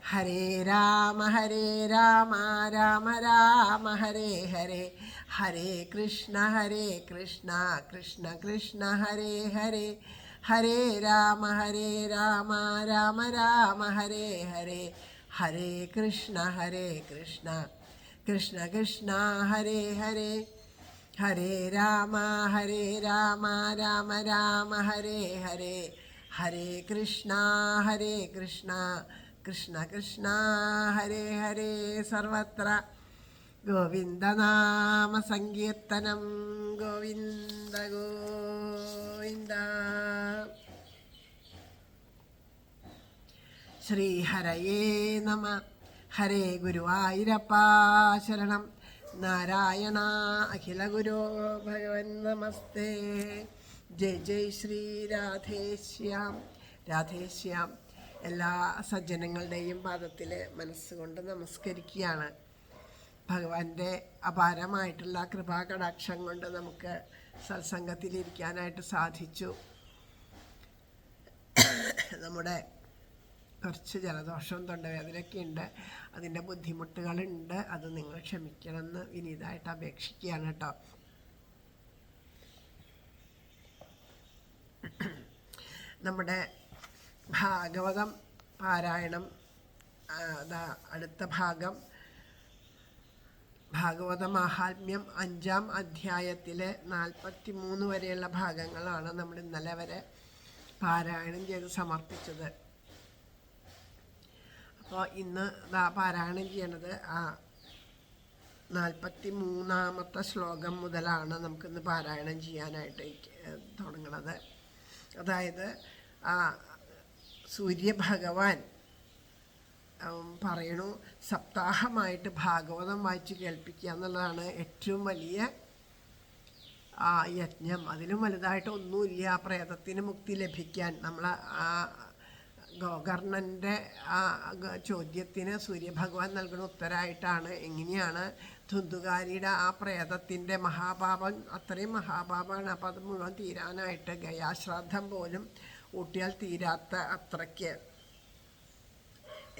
ഹരേ രാമ രാമ രാമ ഹരേ ഹരേ, ഹരേ കൃഷ്ണ കൃഷ്ണ കൃഷ്ണ ഹരേ ഹരേ, ഹരേ രാമ രാമ രാമ ഹരേ ഹരേ, ഹരേ കൃഷ്ണ കൃഷ്ണ കൃഷ്ണ ഹരേ ഹരേ, ഹരേ രാമ രാമ ഹരേ ഹരേ, ഹരേ കൃഷ്ണ കൃഷ്ണ കൃഷ്ണ ഹരേ ഹരേ. സർവത്ര ഗോവിന്ദനാമ സങ്കീർത്തനം, ഗോവിന്ദ ഗോവിന്ദ. ശ്രീഹരയേ നമ. ഹരേ ഗുരുവായൂരപ്പ ശരണം. നാരായണ അഖില ഗുരോ ഭഗവൻ നമസ്തേ. ജയ് ജയ് ശ്രീ രാധേശ്യാം. രാധേശ്യാം എല്ലാ സജ്ജനങ്ങളുടെയും പാദത്തിൽ മനസ്സുകൊണ്ട് നമസ്കരിക്കുകയാണ്. ഭഗവാന്റെ അപാരമായിട്ടുള്ള കൃപാകടാക്ഷം കൊണ്ട് നമുക്ക് സത്സംഗത്തിലിരിക്കാനായിട്ട് സാധിച്ചു. നമ്മുടെ കുറച്ച് ജലദോഷവും തൊണ്ടവേദനയൊക്കെ ഉണ്ട്, അതിൻ്റെ ബുദ്ധിമുട്ടുകളുണ്ട്. അത് നിങ്ങൾ ക്ഷമിക്കണമെന്ന് വിനീതമായിട്ട് അപേക്ഷിക്കുകയാണ് കേട്ടോ. നമ്മുടെ ഭാഗവതം പാരായണം അടുത്ത ഭാഗം ഭാഗവത മാഹാത്മ്യം 5-ാം അധ്യായത്തിലെ 43 വരെയുള്ള ഭാഗങ്ങളാണ് നമ്മൾ ഇന്നലെ വരെ പാരായണം ചെയ്ത് സമർപ്പിച്ചത്. അപ്പോൾ ഇന്ന് പാരായണം ചെയ്യണത് 43-ാമത്തെ ശ്ലോകം മുതലാണ് നമുക്കിന്ന് പാരായണം ചെയ്യാനായിട്ട് തുടങ്ങുന്നത്. അതായത് സൂര്യഭഗവാൻ പറയണു, സപ്താഹമായിട്ട് ഭാഗവതം വായിച്ച് കേൾപ്പിക്കുക എന്നുള്ളതാണ് ഏറ്റവും വലിയ യജ്ഞം. അതിലും വലുതായിട്ട് ഒന്നുമില്ല പ്രേതത്തിന് മുക്തി ലഭിക്കാൻ. നമ്മൾ ഗോകർണൻ്റെ ചോദ്യത്തിന് സൂര്യഭഗവാൻ നൽകുന്ന ഉത്തരമായിട്ടാണ് എങ്ങനെയാണ് ധുന്തുകാരിയുടെ പ്രേതത്തിൻ്റെ മഹാപാപം അത്രയും മഹാപാപമാണ്. അപ്പോൾ അത് മുഴുവൻ തീരാനായിട്ട് ഗയാശ്രാദ്ധം പോലും ഊട്ടിയാൽ തീരാത്ത അത്രയ്ക്ക്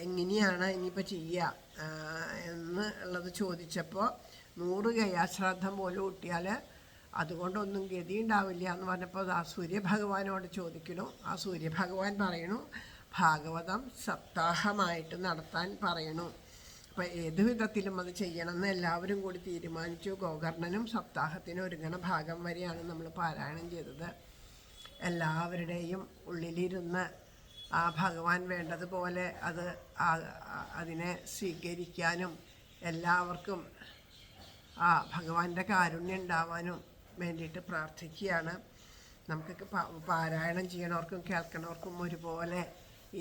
എങ്ങനെയാണ് ഇനിയിപ്പോൾ ചെയ്യുക എന്നുള്ളത് ചോദിച്ചപ്പോൾ 100 ഗയാശ്രാദ്ധം പോലും ഊട്ടിയാൽ അതുകൊണ്ടൊന്നും ഗതി ഉണ്ടാവില്ല എന്ന് പറഞ്ഞപ്പോൾ സൂര്യഭഗവാനോട് ചോദിക്കണു. സൂര്യഭഗവാൻ പറയണു ഭാഗവതം സപ്താഹമായിട്ട് നടത്താൻ പറയണു. അപ്പോൾ ഏത് വിധത്തിലും അത് ചെയ്യണമെന്ന് എല്ലാവരും കൂടി തീരുമാനിച്ചു. ഗോകർണനും സപ്താഹത്തിന് ഒരുങ്ങണ ഭാഗം വരെയാണ് നമ്മൾ പാരായണം ചെയ്തത്. എല്ലാവരുടെയും ഉള്ളിലിരുന്ന് ഭഗവാൻ വേണ്ടതുപോലെ അതിനെ സ്വീകരിക്കാനും എല്ലാവർക്കും ഭഗവാന്റെ കാരുണ്യം ഉണ്ടാവാനും വേണ്ടിയിട്ട് പ്രാർത്ഥിക്കുകയാണ്. നമുക്ക് പാരായണം ചെയ്യണവർക്കും കേൾക്കണവർക്കും ഒരുപോലെ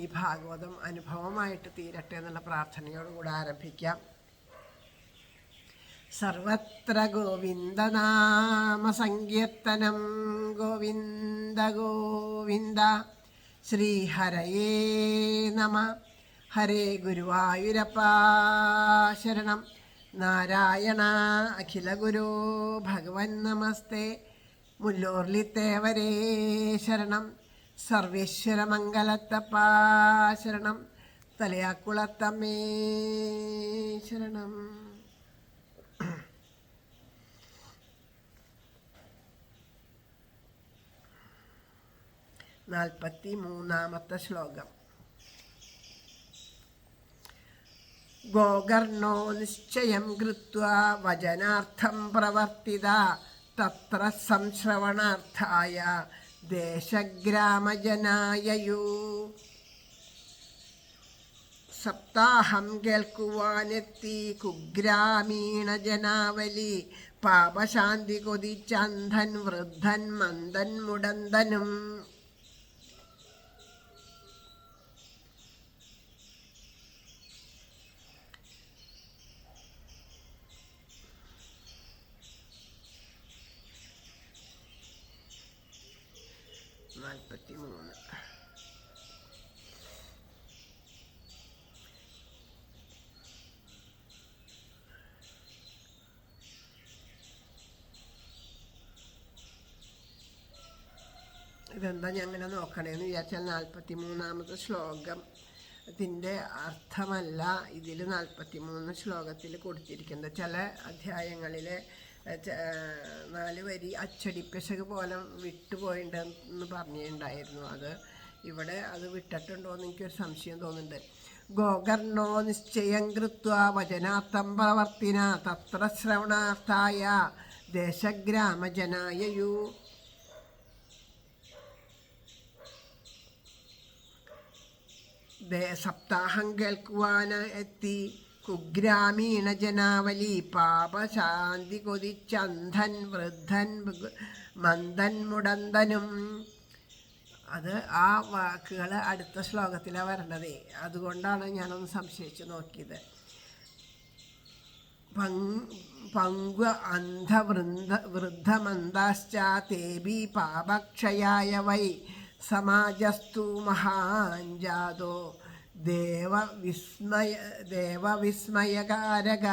ഈ ഭാഗവതം അനുഭവമായിട്ട് തീരട്ടെ എന്നുള്ള പ്രാർത്ഥനയോടുകൂടെ ആരംഭിക്കാം. സർവത്ര ഗോവിന്ദനാമ സങ്കീർത്തനം, ഗോവിന്ദ ഗോവിന്ദ. ശ്രീഹരയേ നമ. ഹരേ ഗുരുവായൂരപ്പ ശരണം. നാരായണ അഖില ഗുരോ ഭഗവൻ നമസ്തേ. മുല്ലോർലിത്തേവരേ ശരണം. സർവേശ്വര മംഗലത്തപ്പ ശരണം. തലയാക്കുളത്തമ്മേ ശരണം. 43-ാമത്തെ ശ്ലോകം. ഗോകർണോ നിശ്ചയം കൃത്വാ വചനാർത്ഥം പ്രവർത്തിത തത്ര സംശ്രവണാർത്ഥായ ദേശഗ്രാമജനായയു. സപ്താഹം കേൾക്കുവാനെത്തി കുഗ്രാമീണ ജനാവലി പാപശാന്തി കൊതിച്ചന്ധൻ വൃദ്ധൻ മന്ദൻ മുടന്തനും. ഇതെന്താ ഞാൻ അങ്ങനെ നോക്കണേന്ന് വിചാരിച്ചാൽ 43-ാമത്തെ ശ്ലോകം ഇതിൻ്റെ അർത്ഥമല്ല ഇതിൽ 43 ശ്ലോകത്തിൽ കൊടുത്തിരിക്കുന്നത്. ചില അധ്യായങ്ങളിൽ 4 വരി അച്ചടിപ്പിശക് പോലെ വിട്ടുപോയിട്ടുണ്ടെന്ന് പറഞ്ഞിട്ടുണ്ടായിരുന്നു. അത് ഇവിടെ അത് വിട്ടിട്ടുണ്ടോ എന്ന് എനിക്കൊരു സംശയം തോന്നുന്നുണ്ട്. ഗോകർണോ നിശ്ചയം കൃത്വാ വചനാർത്ഥം പ്രവർത്തിന തത്ര ശ്രവണാർത്ഥായ ദേശഗ്രാമജനായയു. സപ്താഹം കേൾക്കുവാൻ എത്തി കുഗ്രാമീണ ജനാവലി പാപശാന്തി കൊതിച്ചന്ധൻ വൃദ്ധൻ മന്ദൻ മുടന്തനും. അത് ആ വാക്കുകൾ അടുത്ത ശ്ലോകത്തിലാണ് വരണത്. അതുകൊണ്ടാണ് ഞാനൊന്ന് സംശയിച്ച് നോക്കിയത്. പങ്ക്വ അന്ധ വൃദ്ധമന്ദാശ്ചാതേബി പാപക്ഷയായ വൈ സമാജസ്തു മഹാഞ്ജാതോ ദേവവിസ്മയകാരക.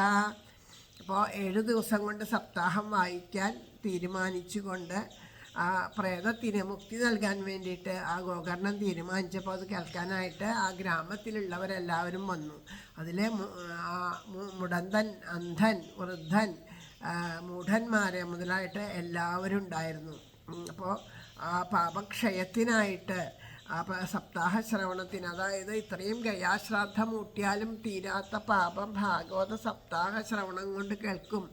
അപ്പോൾ 7 ദിവസം കൊണ്ട് സപ്താഹം വായിക്കാൻ തീരുമാനിച്ചുകൊണ്ട് ആ പ്രേതത്തിന് മുക്തി നൽകാൻ വേണ്ടിയിട്ട് ആ ഗോകർണൻ തീരുമാനിച്ചപ്പോൾ അത് കേൾക്കാനായിട്ട് ആ ഗ്രാമത്തിലുള്ളവരെല്ലാവരും വന്നു. അതിലെ മുടന്തൻ, അന്ധൻ, വൃദ്ധൻ, മൂഢന്മാരെ മുതലായിട്ട് എല്ലാവരും ഉണ്ടായിരുന്നു. അപ്പോൾ ആ പാപക്ഷയത്തിനായിട്ട് ആ സപ്താഹ ശ്രവണത്തിന്, അതായത് ഇത്രയും ഗയാശ്രാദ്ധം ഊട്ടിയാലും തീരാത്ത പാപം ഭാഗവത സപ്താഹ ശ്രവണം കൊണ്ട് കേൾക്കും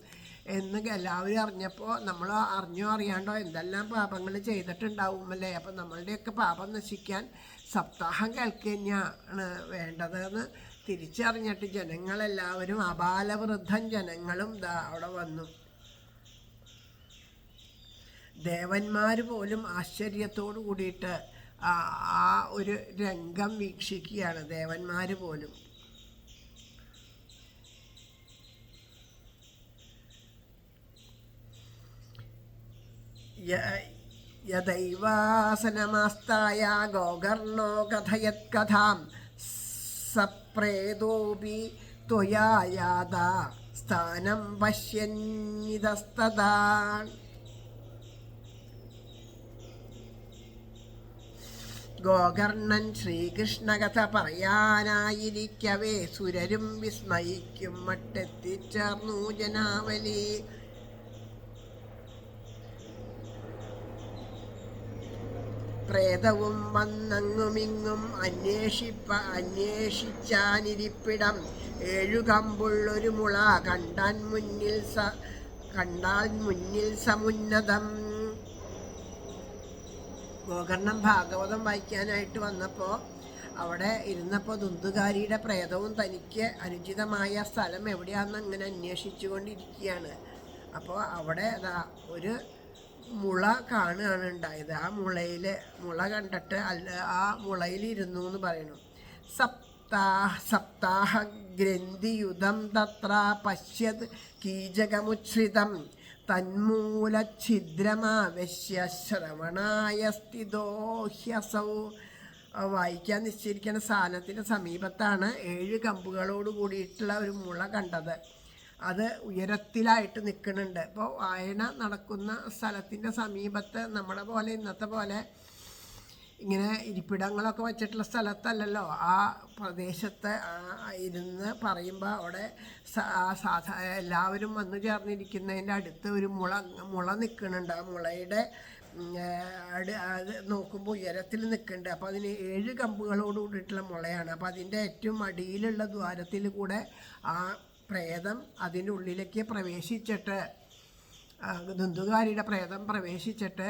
എന്ന് എല്ലാവരും അറിഞ്ഞപ്പോൾ നമ്മൾ അറിഞ്ഞോ അറിയാണ്ടോ എന്തെല്ലാം പാപങ്ങൾ ചെയ്തിട്ടുണ്ടാവുമല്ലേ. അപ്പം നമ്മളുടെയൊക്കെ പാപം നശിക്കാൻ സപ്താഹം കേൾക്കുകയാണ് വേണ്ടതെന്ന് തിരിച്ചറിഞ്ഞിട്ട് ജനങ്ങളെല്ലാവരും അബാലവൃദ്ധൻ ജനങ്ങളും അവിടെ വന്നു. ദേവന്മാർ പോലും ആശ്ചര്യത്തോടു കൂടിയിട്ട് ആ ഒരു രംഗം വീക്ഷിക്കുകയാണ്. ദേവന്മാർ പോലും. യദൈവാസനമാസ്തായ ഗോകർണോ കഥയത് കഥാം സപ്രേതോപി ത്വയാ യാതാ സ്ഥാനം പശ്യന്നിതസ്തദാ. ഗോകർണൻ ശ്രീകൃഷ്ണകഥ പറയാനായിരിക്കവേ സുരരും വിസ്മയിക്കും മട്ടെത്തിച്ചേർന്നു ജനാവലി. പ്രേതവും വന്നങ്ങുമിങ്ങും അന്വേഷിച്ചാനിരിപ്പിടം 7 കമ്പുള്ളൊരു മുള കണ്ടാൽ മുന്നിൽ സമുന്നതം. ഗോകർണം ഭാഗവതം വായിക്കാനായിട്ട് വന്നപ്പോൾ അവിടെ ഇരുന്നപ്പോൾ ദുന്ദുകാരിയുടെ പ്രേതവും തനിക്ക് അനുചിതമായ സ്ഥലം എവിടെയാണെന്ന് അങ്ങനെ അന്വേഷിച്ചു കൊണ്ടിരിക്കുകയാണ്. അപ്പോൾ അവിടെ ഒരു മുള കാണുകയാണ് ഉണ്ടായത്. ആ മുള കണ്ടിട്ട് ആ മുളയിലിരുന്നു എന്ന് പറയുന്നു. സപ്താഹ ഗ്രന്ഥിയുധം തത്ര പശ്യത് കീചകമുച്ഛ്രിതം തന്മൂലഛിദ്രമാവശ്യ ശ്രവണായ സ്ഥിതോഹ്യസൗ. വായിക്കാൻ നിശ്ചയിക്കുന്ന സാധനത്തിൻ്റെ സമീപത്താണ് 7 കമ്പുകളോട് കൂടിയിട്ടുള്ള ഒരു മുള കണ്ടത്. അത് ഉയരത്തിലായിട്ട് നിൽക്കുന്നുണ്ട്. ഇപ്പോൾ വായന നടക്കുന്ന സ്ഥലത്തിൻ്റെ സമീപത്ത് നമ്മുടെ പോലെ ഇന്നത്തെ പോലെ ഇങ്ങനെ ഇരിപ്പിടങ്ങളൊക്കെ വച്ചിട്ടുള്ള സ്ഥലത്തല്ലല്ലോ. ആ പ്രദേശത്ത് ഇരുന്ന് പറയുമ്പോൾ അവിടെ എല്ലാവരും വന്നു ചേർന്നിരിക്കുന്നതിൻ്റെ അടുത്ത് ഒരു മുള നിൽക്കുന്നുണ്ട്. ആ മുളയുടെ അത് നോക്കുമ്പോൾ ഉയരത്തിൽ നിൽക്കുന്നുണ്ട്. അപ്പോൾ അതിന് 7 കമ്പുകളോട് കൂടിയിട്ടുള്ള മുളയാണ്. അപ്പോൾ അതിൻ്റെ ഏറ്റവും അടിയിലുള്ള ദ്വാരത്തിൽ കൂടെ ആ പ്രേതം അതിൻ്റെ ഉള്ളിലേക്ക് പ്രവേശിച്ചിട്ട്, ദുന്ദുകാരിയുടെ പ്രേതം പ്രവേശിച്ചിട്ട്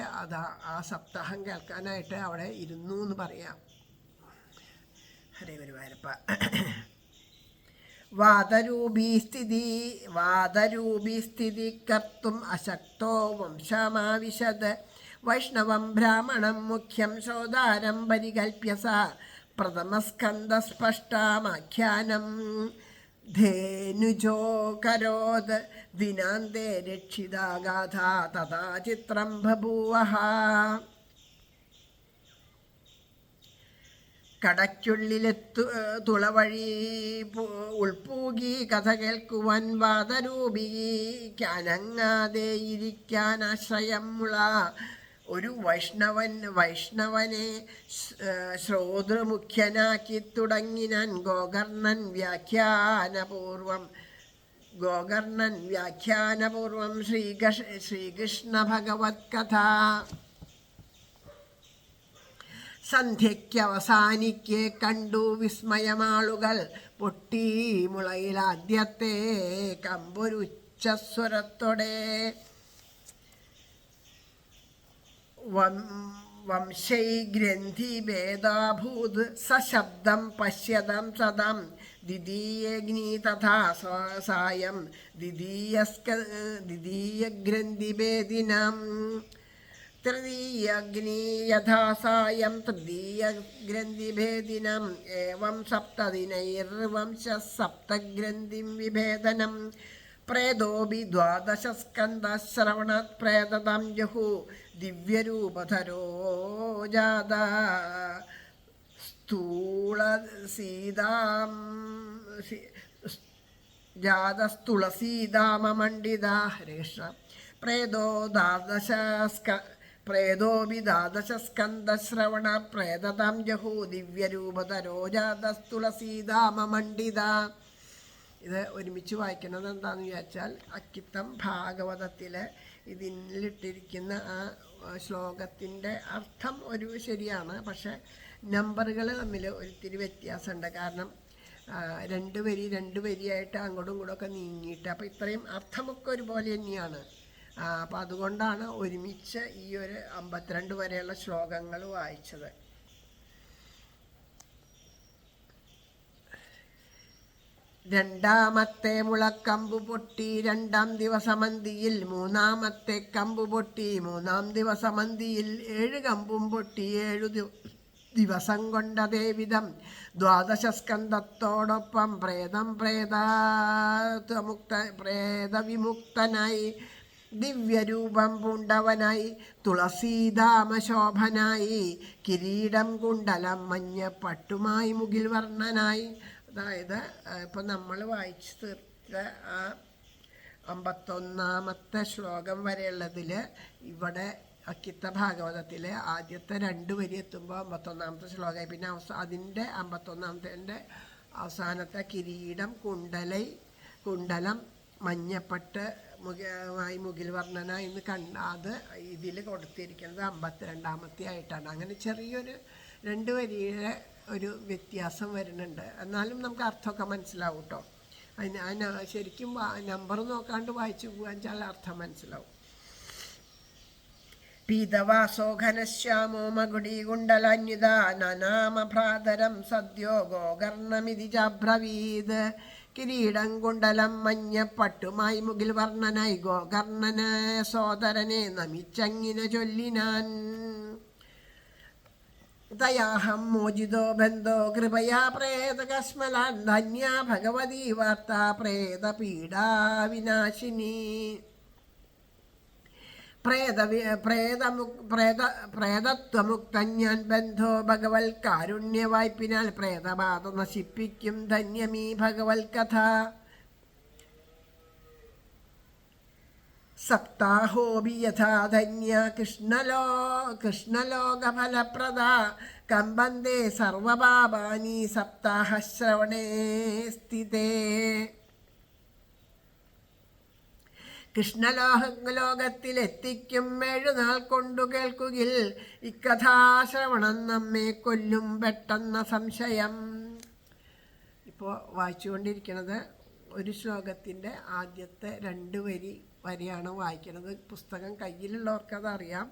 ആ സപ്താഹം കേൾക്കാനായിട്ട് അവിടെ ഇരുന്നു എന്ന് പറയാം. ഹരേ ഗുരുവായൂരപ്പ. വാദരൂപീ സ്ഥിതി കർത്തും അശക്തോ വംശമാവിശത് വൈഷ്ണവം ബ്രാഹ്മണം മുഖ്യം ശോദാരം പരികൽപ്യ സ പ്രഥമസ്കന്ധസ്പഷ്ടാമാഖ്യാനം ധേനുജോ കരോത് ദിനാന്തേ രക്ഷിതാഗാഥ തഥാ ചിത്രം ബഭൂവഃ. കടയ്ക്കുള്ളിലെത്തു തുളവഴി ഉൾപ്പൂകി കഥ കേൾക്കുവാൻ വാദരൂപിക്ക് അനങ്ങാതെ ഇരിക്കാൻ ആശ്രയം മുള ഒരു വൈഷ്ണവനെ ശ്രോതൃമുഖ്യനാക്കി തുടങ്ങിനാൻ ഗോകർണൻ വ്യാഖ്യാനപൂർവം ശ്രീകൃഷ്ണ ഭഗവത് കഥ. സന്ധ്യയ്ക്ക് അവസാനിക്കെ കണ്ടു വിസ്മയമാളുകൾ. പൊട്ടി മുളയിലാദ്യത്തെ കമ്പൊരുച്ചസ്വരത്തോടെ. വംശൈഗ്രന്ഥിഭേദാഭൂത് സശബ്ദം പശ്യതം സദം. ദ്വിതീയഗ്നി തഥാ സായം ദ്വിതീയഗ്രന്ഥിഭേദിനം. തൃതീയഗ്നി യഥാ സായം തൃതീയഗ്രന്ഥിഭേദിനം. ഏവം സപ്തദിനൈർവംശസപ്തഗ്രന്ഥിം വിഭേദനം. പ്രേതോപി ദ്വാദശസ്കന്ധശ്രവണാത് പ്രേതതാം ജഹു. ദിവ്യരൂപധരോ ജാത തുളസീദാമണ്ഡിത. ഹരേ കൃഷ്ണ. പ്രേതോപി ദ്വാദശസ്കന്ധശ്രവണ പ്രേതതാം ജഹു. ദിവ്യരൂപധരോ ജാതസ്തുളസീദാമണ്ഡിത. ഇത് ഒരുമിച്ച് വായിക്കുന്നത് എന്താണെന്ന് വിചാരിച്ചാൽ അക്കിത്തം ഭാഗവതത്തിൽ ഇതിലിട്ടിരിക്കുന്ന ആ ശ്ലോകത്തിൻ്റെ അർത്ഥം ഒരു ശരിയാണ്. പക്ഷെ നമ്പറുകൾ തമ്മിൽ ഒരിത്തിരി വ്യത്യാസമുണ്ട്. കാരണം രണ്ട് വരിയായിട്ട് അങ്ങോട്ടും ഇങ്ങോട്ടുമൊക്കെ നീങ്ങിയിട്ട്, അപ്പോൾ ഇത്രയും അർത്ഥമൊക്കെ ഒരുപോലെ തന്നെയാണ്. അപ്പോൾ അതുകൊണ്ടാണ് ഒരുമിച്ച് ഈ ഒരു 52 വരെയുള്ള ശ്ലോകങ്ങൾ വായിച്ചത്. രണ്ടാമത്തെ മുളക്കമ്പു പൊട്ടി 2-ാം ദിവസമന്തിയിൽ. മൂന്നാമത്തെ കമ്പു പൊട്ടി 3-ാം ദിവസമന്തിയിൽ. 7 കമ്പും പൊട്ടി 7 ദിവസം കൊണ്ടതേ വിധം. ദ്വാദശസ്കന്ധത്തോടൊപ്പം പ്രേതവിമുക്തനായി ദിവ്യരൂപം പൂണ്ടവനായി തുളസീദാമശോഭനായി. കിരീടം കുണ്ടലം മഞ്ഞപ്പട്ടുമായി മുകിൽ വർണ്ണനായി. അതായത് ഇപ്പം നമ്മൾ വായിച്ച് തീർത്ത ആ 51-ാമത്തെ ശ്ലോകം വരെയുള്ളതിൽ ഇവിടെ അക്കിത്ത ഭാഗവതത്തിലെ ആദ്യത്തെ 2 വരി എത്തുമ്പോൾ 51-ാമത്തെ ശ്ലോകമായി. പിന്നെ അതിൻ്റെ 51-ാമത്തെ അവസാനത്തെ കിരീടം കുണ്ടലം മഞ്ഞപ്പട്ട് മുകിൽ വർണ്ണന എന്ന് അത് ഇതിൽ കൊടുത്തിരിക്കുന്നത് 52-ാമത്തെ ആയിട്ടാണ്. അങ്ങനെ ചെറിയൊരു 2 വരിയുടെ ഒരു വ്യത്യാസം വരുന്നുണ്ട്. എന്നാലും നമുക്ക് അർത്ഥമൊക്കെ മനസ്സിലാവും കേട്ടോ. ശരിക്കും നമ്പർ നോക്കാണ്ട് വായിച്ചു പോകാൻ വെച്ചാൽ അർത്ഥം മനസ്സിലാവും. പീതവാസോ ഘനശ്യാമോ മകുടീകുണ്ടലാന്യുത നനാമഭ്രാതരം സദ്യോ ഗോകർണമിതി ചാബ്രവീത്. കിരീടം കുണ്ടലം മഞ്ഞപ്പട്ടുമായി മുകിൽ വർണ്ണനായി ഗോകർണന സോദരനെ നമിച്ചങ്ങിനെ ചൊല്ലിനാൻ. തയാഹം മോചിതോ ബന്ധോ കൃപയാ പ്രേതകസ്മലാൻ. ധന്യാ ഭഗവതി വാർത്താ പ്രേതപീഡാവിനാശിനി. പ്രേതത്വമുക്തൻ ഞാൻ ബന്ധോ ഭഗവൽ കാരുണ്യവായ്പിനാൽ. പ്രേതബാധ നശിപ്പിക്കും ധന്യമീ ഭഗവൽ കഥ. സപ്താഹോപി യഥാ ധന്യ കൃഷ്ണലോകഫലപ്രദ. കമ്പന്തേ സർവപാപാനി സപ്താഹശ്രവണേ സ്ഥിതേ. കൃഷ്ണലോകത്തിലെത്തിക്കും 7 നാൾ കൊണ്ടു കേൾക്കുകിൽ. ഇക്കഥാശ്രവണം നമ്മെ കൊല്ലും പെട്ടെന്ന സംശയം. ഇപ്പോൾ വായിച്ചുകൊണ്ടിരിക്കുന്നത് ഒരു ശ്ലോകത്തിൻ്റെ ആദ്യത്തെ 2 വരിയാണ് വായിക്കുന്നത്. പുസ്തകം കയ്യിലുള്ളവർക്ക് അതറിയാം,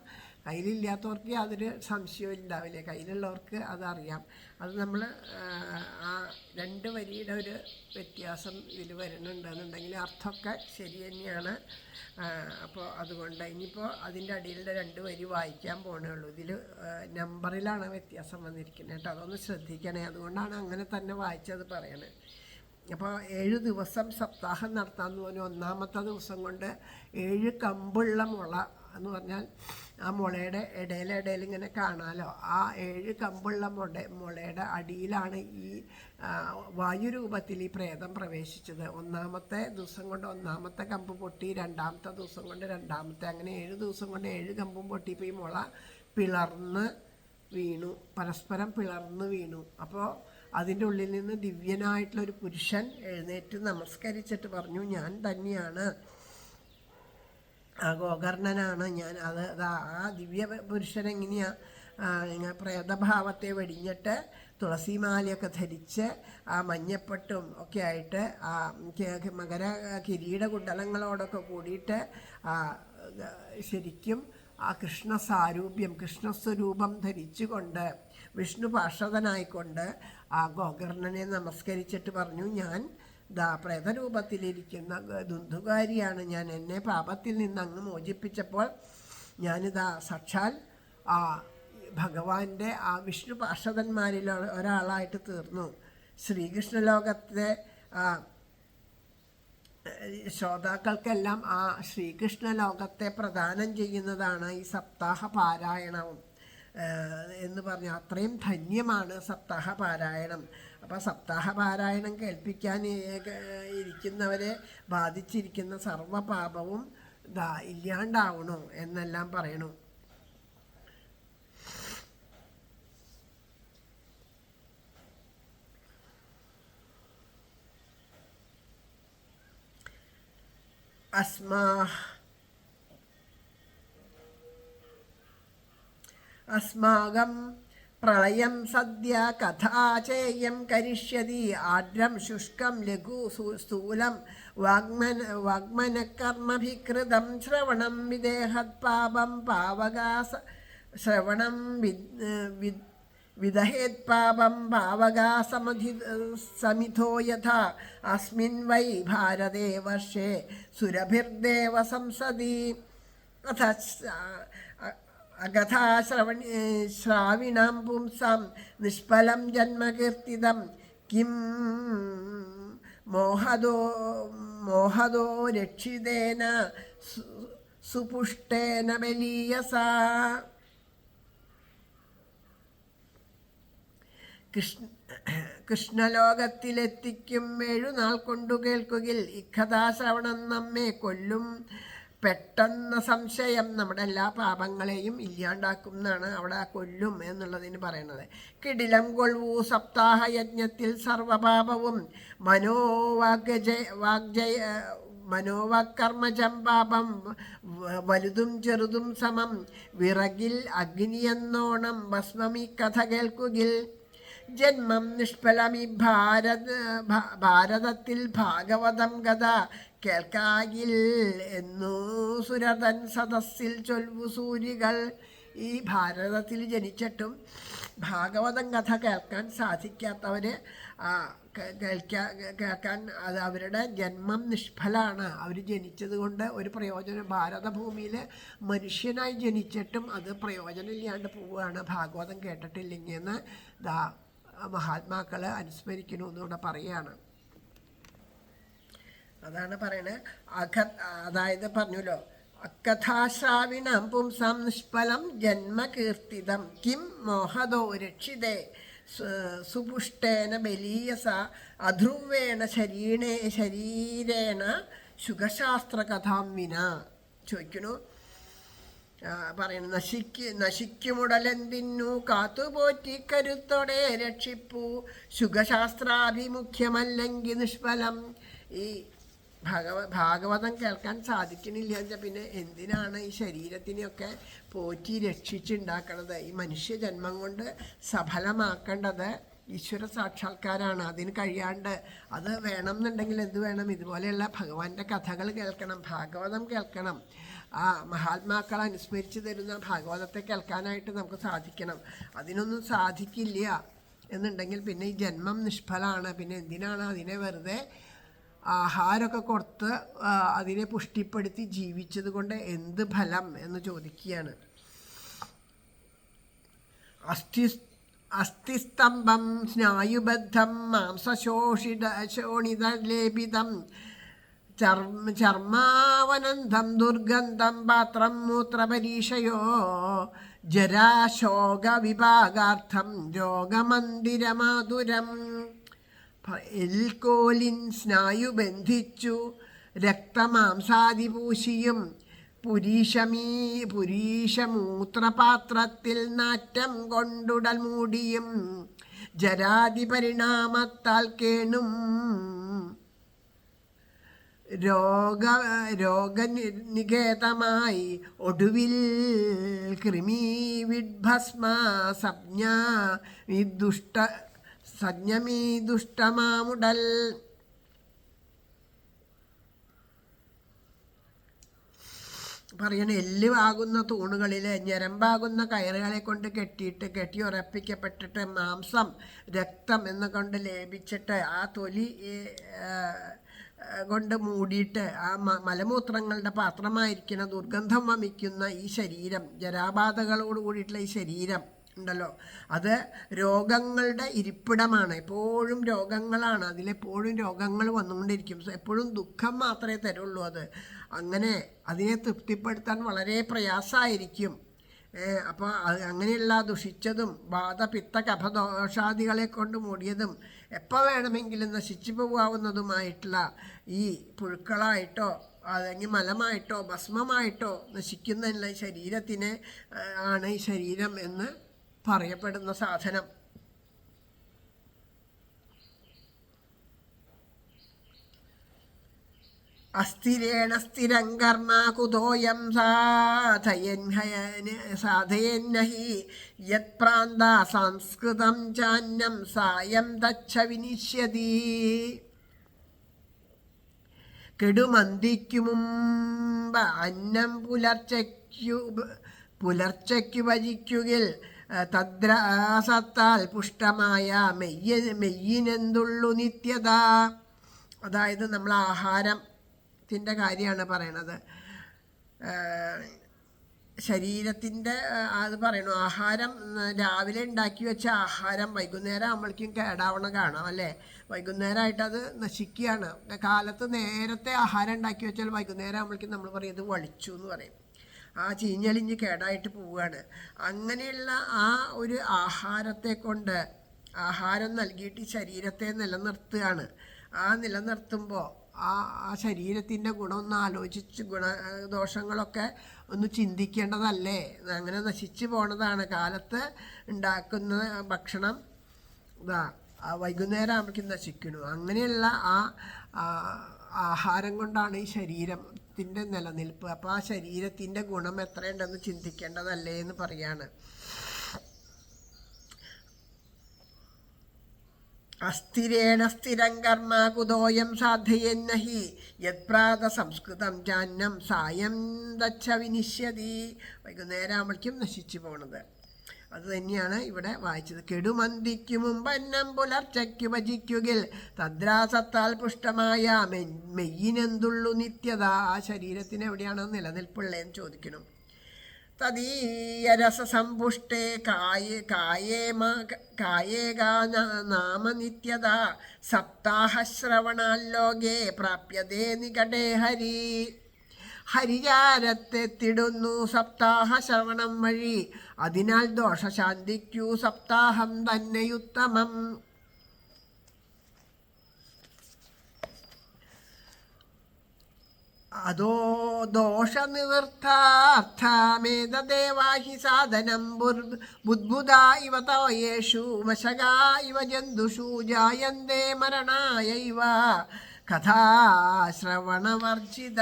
കയ്യിലില്ലാത്തവർക്ക് യാതൊരു സംശയവും ഉണ്ടാവില്ല. കയ്യിലുള്ളവർക്ക് അതറിയാം. അത് നമ്മൾ ആ 2 വരിയുടെ ഒരു വ്യത്യാസം ഇതിൽ വരുന്നുണ്ടെന്നുണ്ടെങ്കിൽ അർത്ഥമൊക്കെ ശരി തന്നെയാണ്. അപ്പോൾ അതുകൊണ്ട് ഇനിയിപ്പോൾ അതിൻ്റെ അടിയിലുള്ള 2 വരി വായിക്കാൻ പോകണേ ഉള്ളൂ. ഇതിൽ നമ്പറിലാണ് വ്യത്യാസം വന്നിരിക്കുന്നത് കേട്ടോ. അതൊന്ന് ശ്രദ്ധിക്കണേ. അതുകൊണ്ടാണ് അങ്ങനെ തന്നെ വായിച്ചത് പറയണത്. അപ്പോൾ 7 ദിവസം സപ്താഹം നടത്താമെന്ന് പറഞ്ഞു. 1-ാമത്തെ ദിവസം കൊണ്ട് 7 കമ്പുള്ള മുള എന്ന് പറഞ്ഞാൽ ആ മുളയുടെ ഇടയിൽ ഇങ്ങനെ കാണാമല്ലോ. ആ 7 കമ്പുള്ള മുളയുടെ അടിയിലാണ് ഈ വായുരൂപത്തിൽ ഈ പ്രേതം പ്രവേശിച്ചത്. ഒന്നാമത്തെ ദിവസം കൊണ്ട് ഒന്നാമത്തെ കമ്പ് പൊട്ടി, രണ്ടാമത്തെ ദിവസം കൊണ്ട് രണ്ടാമത്തെ, അങ്ങനെ 7 ദിവസം കൊണ്ട് 7 കമ്പും പൊട്ടിയപ്പോൾ ഈ മുള പിളർന്ന് വീണു, പരസ്പരം പിളർന്ന് വീണു. അപ്പോൾ അതിൻ്റെ ഉള്ളിൽ നിന്ന് ദിവ്യനായിട്ടുള്ളൊരു പുരുഷൻ എഴുന്നേറ്റ് നമസ്കരിച്ചിട്ട് പറഞ്ഞു, ഞാൻ തന്നെയാണ്, ആ ഗോകർണനാണ് ഞാൻ. ആ ദിവ്യ പുരുഷൻ എങ്ങനെയാണ് പ്രേതഭാവത്തെ വെടിഞ്ഞിട്ട് തുളസിമാലയൊക്കെ ധരിച്ച് ആ മഞ്ഞപ്പെട്ടും ഒക്കെ ആയിട്ട് ആ മകര കിരീടകുണ്ടലങ്ങളോടൊക്കെ കൂടിയിട്ട് ശരിക്കും ആ കൃഷ്ണസാരൂപ്യം, കൃഷ്ണസ്വരൂപം ധരിച്ചുകൊണ്ട് വിഷ്ണു പാർഷദനായിക്കൊണ്ട് ആ ഗോകർണനെ നമസ്കരിച്ചിട്ട് പറഞ്ഞു, ഞാൻ പ്രേതരൂപത്തിലിരിക്കുന്ന ദുന്ധുകാരിയാണ് ഞാൻ. എന്നെ പാപത്തിൽ നിന്ന് അങ്ങ് മോചിപ്പിച്ചപ്പോൾ ഞാനിതാ സാക്ഷാൽ ആ ഭഗവാന്റെ ആ വിഷ്ണു പാർഷദന്മാരിൽ ഒരാളായിട്ട് തീർന്നു. ശ്രീകൃഷ്ണ ലോകത്തെ ശ്രോതാക്കൾക്കെല്ലാം ആ ശ്രീകൃഷ്ണ ലോകത്തെ പ്രദാനം ചെയ്യുന്നതാണ് ഈ സപ്താഹ പാരായണവും എന്ന് പറഞ്ഞാൽ അത്രയും ധന്യമാണ് സപ്താഹ പാരായണം. അപ്പോൾ സപ്താഹ പാരായണം കേൾപ്പിക്കാൻ ഇരിക്കുന്നവരെ ബാധിച്ചിരിക്കുന്ന സർവപാപവും ഇല്ലാണ്ടാവണു എന്നെല്ലാം പറയണു. അസ്മാകം പ്രളയം സദ്യ കഥാചേയം കരിഷ്യതി ആർദ്രം ശുഷ്കം ലഘു സ്ഥൂലം വാഗ്മനകർമ്മഭികൃതം ശ്രവണം വിദേഹത് പാപം പാവകാസ ശ്രവണം വിദഹേത് പാപം പാവകാസമിഥോ യഥാ അസ്മിൻ വൈ ഭാരതേ വർഷേ സുരഭിർദേവ സംസദി ശ്രാവിണാം പുംസാം നിഷ്ഫലം ജന്മകീർത്തിതം കിം മോഹദോ രക്ഷിതേന സുപുഷ്ടേന ബലീയസാ. കൃഷ്ണലോകത്തിലെത്തിക്കും 7 നാൾ കൊണ്ടു കേൾക്കുകിൽ ഇക്കഥാശ്രവണം നമ്മെ കൊല്ലും പെട്ടെന്ന സംശയം. നമ്മുടെ എല്ലാ പാപങ്ങളെയും ഇല്ലാണ്ടാക്കും എന്നാണ് അവിടെ കൊല്ലും എന്നുള്ളതിന് പറയുന്നത്. കിടിലം കൊള്ളൂ സപ്താഹയജ്ഞത്തിൽ സർവപാപവും മനോവാക്കർമ്മജം പാപം വലുതും ചെറുതും സമം വിറകിൽ അഗ്നിയെന്നോണം ഭസ്മമീ കഥ കേൾക്കുകിൽ. ജന്മം നിഷ്ഫലമീ ഭാരതത്തിൽ ഭാഗവതം കഥ കേൾക്കാകിൽ എന്നു സുരതൻ സദസ്സിൽ ചൊൽവു സൂരികൾ. ഈ ഭാരതത്തിൽ ജനിച്ചിട്ടും ഭാഗവതം കഥ കേൾക്കാൻ സാധിക്കാത്തവർ കേൾക്കാൻ അത് അവരുടെ ജന്മം നിഷ്ഫലാണ്. അവർ ജനിച്ചത് കൊണ്ട് ഒരു പ്രയോജനം, ഭാരതഭൂമിയിൽ മനുഷ്യനായി ജനിച്ചിട്ടും അത് പ്രയോജനമില്ലാണ്ട് പോവുകയാണ് ഭാഗവതം കേട്ടിട്ടില്ലെങ്കിൽ എന്ന് മഹാത്മാക്കൾ അനുസ്മരിക്കണമെന്നിവിടെ പറയുകയാണ്. അതാണ് പറയണത്. അതായത് പറഞ്ഞല്ലോ, അക്കഥാശ്രാവിണം പുംസാം നിഷ്ഫലം ജന്മകീർത്തിതം കിം മോഹദോ രക്ഷിതേ സുപുഷ്ടേന ബലീയസ അധ്രുവേണ ശരീരേണ ശുഖശാസ്ത്രകഥാം വിന. ചോദിക്കണു, പറയണു, നശിക്കുമുടലെന്തിന്നു കാത്തുപോറ്റി കരുത്തോടെ രക്ഷിപ്പൂ ശുഖശാസ്ത്രാഭിമുഖ്യമല്ലെങ്കിൽ നിഷ്ഫലം. ഈ ഭാഗവതം കേൾക്കാൻ സാധിക്കണില്ല വെച്ചാൽ പിന്നെ എന്തിനാണ് ഈ ശരീരത്തിനെയൊക്കെ പോറ്റി രക്ഷിച്ചുണ്ടാക്കണത്? ഈ മനുഷ്യജന്മം കൊണ്ട് സഫലമാക്കേണ്ടത് ഈശ്വര സാക്ഷാത്കാരാണ്. അതിന് കഴിയാണ്ട് അത് വേണം എന്നുണ്ടെങ്കിൽ എന്ത് വേണം? ഇതുപോലെയുള്ള ഭഗവാന്റെ കഥകൾ കേൾക്കണം, ഭാഗവതം കേൾക്കണം. ആ മഹാത്മാക്കൾ അനുസ്മരിച്ച് തരുന്ന ഭാഗവതത്തെ കേൾക്കാനായിട്ട് നമുക്ക് സാധിക്കണം. അതിനൊന്നും സാധിക്കില്ല എന്നുണ്ടെങ്കിൽ പിന്നെ ഈ ജന്മം നിഷ്ഫലമാണ്. പിന്നെ എന്തിനാണ് അതിനെ വെറുതെ ആഹാരമൊക്കെ കൊടുത്ത് അതിനെ പുഷ്ടിപ്പെടുത്തി ജീവിച്ചത് കൊണ്ട് എന്ത് ഫലം എന്ന് ചോദിക്കുകയാണ്. ചർമാവനന്തം ദുർഗന്ധം പാത്രം മൂത്രപരീക്ഷയോ ജരാശോക വിഭാഗാർത്ഥം രോഗമന്ദിരമാതുരം. എൽക്കോലിൻ സ്നായു ബന്ധിച്ചു രക്തമാംസാദി പൂശിയും പുരീഷമൂത്രപാത്രത്തിൽ നാറ്റം കൊണ്ടുടൽ മൂടിയും ജരാതി പരിണാമത്താൽ കേണും രോഗനികേതമായി ഒടുവിൽ കൃമി വിഡ്ഭസ്മ സജ്ഞമീ ദുഷ്ടമാമുടൽ. പറയണ എല്ലുവാകുന്ന തൂണുകളിലെ ഞരമ്പാകുന്ന കയറുകളെ കൊണ്ട് കെട്ടി ഉറപ്പിക്കപ്പെട്ടിട്ട് മാംസം രക്തം എന്നുകൊണ്ട് ലേപിച്ചിട്ട് ആ തൊലി കൊണ്ട് മൂടിയിട്ട് ആ മലമൂത്രങ്ങളുടെ പാത്രമായിരിക്കുന്ന ദുർഗന്ധം വമിക്കുന്ന ഈ ശരീരം, ജരാബാധകളോട് കൂടിയിട്ടുള്ള ഈ ശരീരം ഉണ്ടല്ലോ, അത് രോഗങ്ങളുടെ ഇരിപ്പിടമാണ്. എപ്പോഴും രോഗങ്ങളാണ്, അതിലെപ്പോഴും രോഗങ്ങൾ വന്നുകൊണ്ടിരിക്കും. എപ്പോഴും ദുഃഖം മാത്രമേ തരുള്ളൂ. അങ്ങനെ അതിനെ തൃപ്തിപ്പെടുത്താൻ വളരെ പ്രയാസമായിരിക്കും. അപ്പോൾ അങ്ങനെയുള്ള ദുഷിച്ചതും വാദപിത്ത കഫദോഷാദികളെ കൊണ്ട് മൂടിയതും എപ്പോൾ വേണമെങ്കിലും നശിച്ചു പോകാവുന്നതുമായിട്ടുള്ള ഈ പുഴുക്കളായിട്ടോ അല്ലെങ്കിൽ മലമായിട്ടോ ഭസ്മമായിട്ടോ നശിക്കുന്ന ശരീരത്തിന് ആണ് ഈ ശരീരം എന്ന് പറയപ്പെടുന്ന സാധനം. അസ്ഥിരേണ സ്ഥിരം കർമ്മ കുതോയം സാധയന്നഹി യത്പ്രാന്ത സംസ്കൃതം ചാന്യം സായം തച്ഛ വിനിശ്യതി. കെടുമന്തിക്കു മുമ്പ് അന്നം പുലർച്ചയ്ക്കു ഭജിക്കുകിൽ തദ്രാസത്താൽ പുഷ്ടമായ മെയ്യിനെന്തുള്ളു നിത്യത. അതായത് നമ്മൾ ആഹാരത്തിൻ്റെ കാര്യമാണ് പറയണത്. ശരീരത്തിൻ്റെ അത് പറയണു, ആഹാരം രാവിലെ ഉണ്ടാക്കി വെച്ച ആഹാരം വൈകുന്നേരം ആകുമ്പോഴേക്കും കേടാവണ കാണാം അല്ലേ. വൈകുന്നേരമായിട്ട് അത് നശിക്കുകയാണ്. കാലത്ത് നേരത്തെ ആഹാരം ഉണ്ടാക്കി വെച്ചാൽ വൈകുന്നേരം ആകുമ്പോഴേക്കും നമ്മൾ പറയും ഇത് വളിച്ചു എന്ന് പറയും. ആ ചീഞ്ഞളിഞ്ഞ് കേടായിട്ട് പോവുകയാണ്. അങ്ങനെയുള്ള ആ ഒരു ആഹാരത്തെ കൊണ്ട് ആഹാരം നൽകിയിട്ട് ഈ ശരീരത്തെ നിലനിർത്തുകയാണ്. ആ നിലനിർത്തുമ്പോൾ ആ ശരീരത്തിൻ്റെ ഗുണം ഒന്ന് ആലോചിച്ച് ഗുണദോഷങ്ങളൊക്കെ ഒന്ന് ചിന്തിക്കേണ്ടതല്ലേ. അങ്ങനെ നശിച്ചു പോണതാണ്. കാലത്ത് ഉണ്ടാക്കുന്ന ഭക്ഷണം വൈകുന്നേരം ആകുമ്പോഴേക്കും നശിക്കുന്നു. അങ്ങനെയുള്ള ആ ആഹാരം കൊണ്ടാണ് ഈ ശരീരത്തിൻ്റെ നിലനിൽപ്പ്. അപ്പോൾ ആ ശരീരത്തിൻ്റെ ഗുണം എത്രയുണ്ടെന്ന് ചിന്തിക്കേണ്ടതല്ലേ എന്ന് പറയാണ്. അസ്ഥിരേണ സ്ഥിരം കർമ്മ കുതോയം സാധയന്നഹി യത്പ്രാത സംസ്കൃതം ജാന്നം സായം തച്ഛ വിനിശ്യതി. വൈകുന്നേരം ആകുമ്പോഴേക്കും നശിച്ചു പോണത്. അത് തന്നെയാണ് ഇവിടെ വായിച്ചത്. കെടുമന്തിക്കു മുമ്പ് അന്നം പുലർച്ചയ്ക്കു ഭജിക്കുകിൽ തദ്രാസത്താൽ പുഷ്ടമായ മെയ്യിനെന്തുള്ളു നിത്യത. ആ ശരീരത്തിന് എവിടെയാണ് നിലനിൽപ്പുള്ളതെന്ന് ചോദിക്കണം. തദീയരസസമ്പുഷ്ടേ കായേകാ നാമ നിത്യത സപ്താഹശ്രവണാല്ലോകേ പ്രാപ്യതേ നികടേ ഹരി. ഹരിചാരത്തെത്തിടുന്നു സപ്താഹ ശ്രവണം വഴി. അതിനാൽ ദോഷശാന്തിക്കൂ സപ്താഹം തന്നെയുത്തമം. അതോ ദോഷനിവൃത്താർത്ഥമേതദേവാഹി സാധനം ബുദ്ബുധ ഇവ തോയേഷു വശക ഇവ ജന്തുഷു ജായന്തേ മരണായൈവ കഥാശ്രവണവർജിത.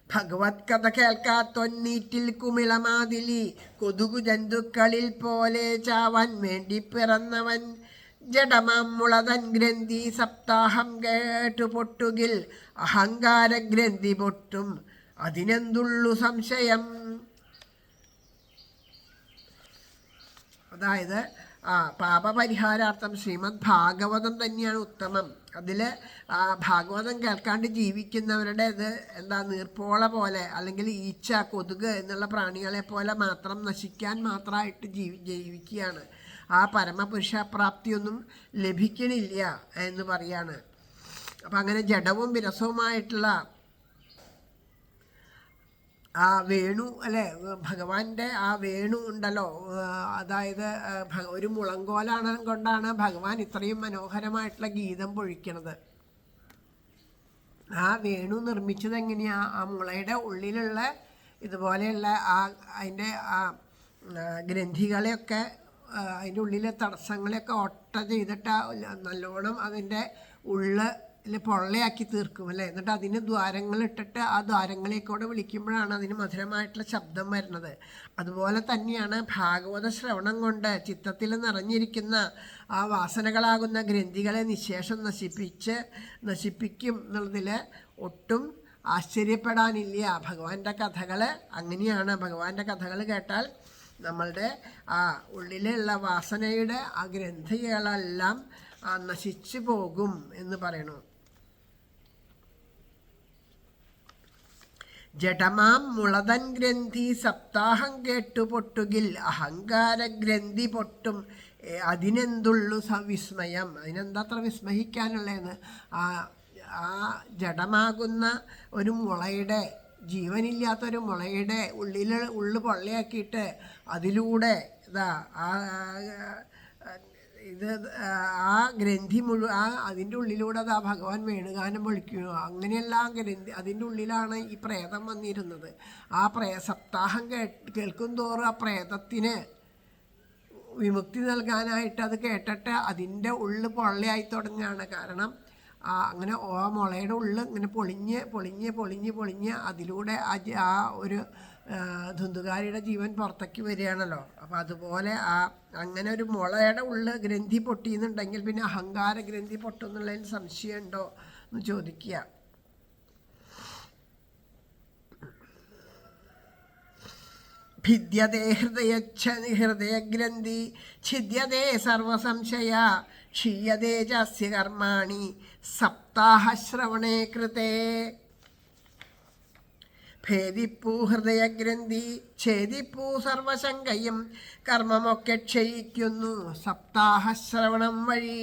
ഭഗവത് കഥ കേൾക്കാത്തൊന്നീറ്റിൽ കുമിളമാതിലി കൊതുകു ജന്തുക്കളിൽ പോലെ ചാവാൻ വേണ്ടി പിറന്നവൻ. ജഡമാം മുളതൻ ഗ്രന്ഥി സപ്താഹം കേട്ടു പൊട്ടുകിൽ അഹങ്കാരഗ്രന്ഥി പൊട്ടും അതിനെന്തുള്ളു സംശയം. അതായത് പാപപരിഹാരാർത്ഥം ശ്രീമദ് ഭാഗവതം തന്നെയാണ് ഉത്തമം. അതിൽ ഭാഗവതം കേൾക്കാണ്ട് ജീവിക്കുന്നവരുടെ ഇത് എന്താ നീർപ്പോള പോലെ അല്ലെങ്കിൽ ഈച്ച കൊതുക് എന്നുള്ള പ്രാണികളെ പോലെ മാത്രം നശിക്കാൻ മാത്രമായിട്ട് ജീവിക്കുകയാണ്. ആ പരമപുരുഷപ്രാപ്തിയൊന്നും ലഭിക്കണില്ല എന്ന് പറയാണ്. അപ്പം അങ്ങനെ ജഡവും വിരസവുമായിട്ടുള്ള ആ വേണു അല്ലേ, ഭഗവാന്റെ ആ വേണു ഉണ്ടല്ലോ, അതായത് ഒരു മുളങ്കോലാണ് കൊണ്ടാണ് ഭഗവാൻ ഇത്രയും മനോഹരമായിട്ടുള്ള ഗീതം പൊഴിക്കണത്. ആ വേണു നിർമ്മിച്ചത് എങ്ങനെയാ? ആ മുളയുടെ ഉള്ളിലുള്ള ഇതുപോലെയുള്ള അതിൻ്റെ ആ ഗ്രന്ഥികളെയൊക്കെ, അതിൻ്റെ ഉള്ളിലെ തടസ്സങ്ങളെയൊക്കെ ഒട്ട ചെയ്തിട്ട് നല്ലോണം അതിൻ്റെ പൊള്ളയാക്കി തീർക്കും അല്ലേ. എന്നിട്ട് അതിന് ദ്വാരങ്ങളിട്ടിട്ട് ആ ദ്വാരങ്ങളിലേക്കൂടെ വിളിക്കുമ്പോഴാണ് അതിന് മധുരമായിട്ടുള്ള ശബ്ദം വരുന്നത്. അതുപോലെ തന്നെയാണ് ഭാഗവത ശ്രവണം കൊണ്ട് ചിത്തത്തിൽ നിറഞ്ഞിരിക്കുന്ന ആ വാസനകളാകുന്ന ഗ്രന്ഥികളെ നിശേഷം നശിപ്പിക്കും എന്നുള്ളതിൽ ഒട്ടും ആശ്ചര്യപ്പെടാനില്ല. ഭഗവാന്റെ കഥകൾ അങ്ങനെയാണ്. ഭഗവാന്റെ കഥകൾ കേട്ടാൽ നമ്മളുടെ ആ ഉള്ളിലുള്ള വാസനയുടെ ആ ഗ്രന്ഥികളെല്ലാം നശിച്ചു പോകും എന്ന് പറയണു. ജഡമാം മുളതൻ ഗ്രന്ഥി സപ്താഹം കേട്ടു പൊട്ടുകിൽ അഹങ്കാര ഗ്രന്ഥി പൊട്ടും അതിനെന്തുള്ളു വിസ്മയം. അതിനെന്താത്ര വിസ്മയിക്കാനുള്ളതെന്ന്? ആ ജഡമാകുന്ന ഒരു മുളയുടെ, ജീവനില്ലാത്തൊരു മുളയുടെ ഉള്ളു പൊള്ളയാക്കിയിട്ട് അതിലൂടെ ആ ഗ്രന്ഥി അതിൻ്റെ ഉള്ളിലൂടെ ഭഗവാൻ വേണുഗാനം വിളിക്കുന്നു. അങ്ങനെയുള്ള ആ ഗ്രന്ഥി അതിൻ്റെ ഉള്ളിലാണ് ഈ പ്രേതം വന്നിരുന്നത്. ആ സപ്താഹം കേൾക്കും തോറും ആ പ്രേതത്തിന് വിമുക്തി നൽകാനായിട്ട് അത് കേട്ടിട്ട് അതിൻ്റെ ഉള്ളു പൊള്ളയായി തുടങ്ങുകയാണ്. കാരണം അങ്ങനെ ആ മുളയുടെ ഉള്ളു ഇങ്ങനെ പൊളിഞ്ഞ് അതിലൂടെ ആ ഒരു ധുന്തുകാരിയുടെ ജീവൻ പുറത്തേക്ക് വരികയാണല്ലോ. അപ്പോൾ അതുപോലെ അങ്ങനെ ഒരു മുളയുടെ ഉള്ളിൽ ഗ്രന്ഥി പൊട്ടിയെന്നുണ്ടെങ്കിൽ പിന്നെ അഹങ്കാര ഗ്രന്ഥി പൊട്ടുന്നുള്ളതിന് സംശയമുണ്ടോ എന്ന് ചോദിക്കുക. ഭിദ്യതേ ഹൃദയഗ്രന്ഥി ഛിദ്യതേ സർവസംശയ ക്ഷീയതേ ചാസ്യ കർമാണി സപ്താഹശ്രവണേ കൃതേ. ഭേദിപ്പൂ ഹൃദയഗ്രന്ഥി ഛേദിപ്പൂ സർവശങ്കയും കർമ്മമൊക്കെ ക്ഷയിക്കുന്നു സപ്താഹശ്രവണം വഴി.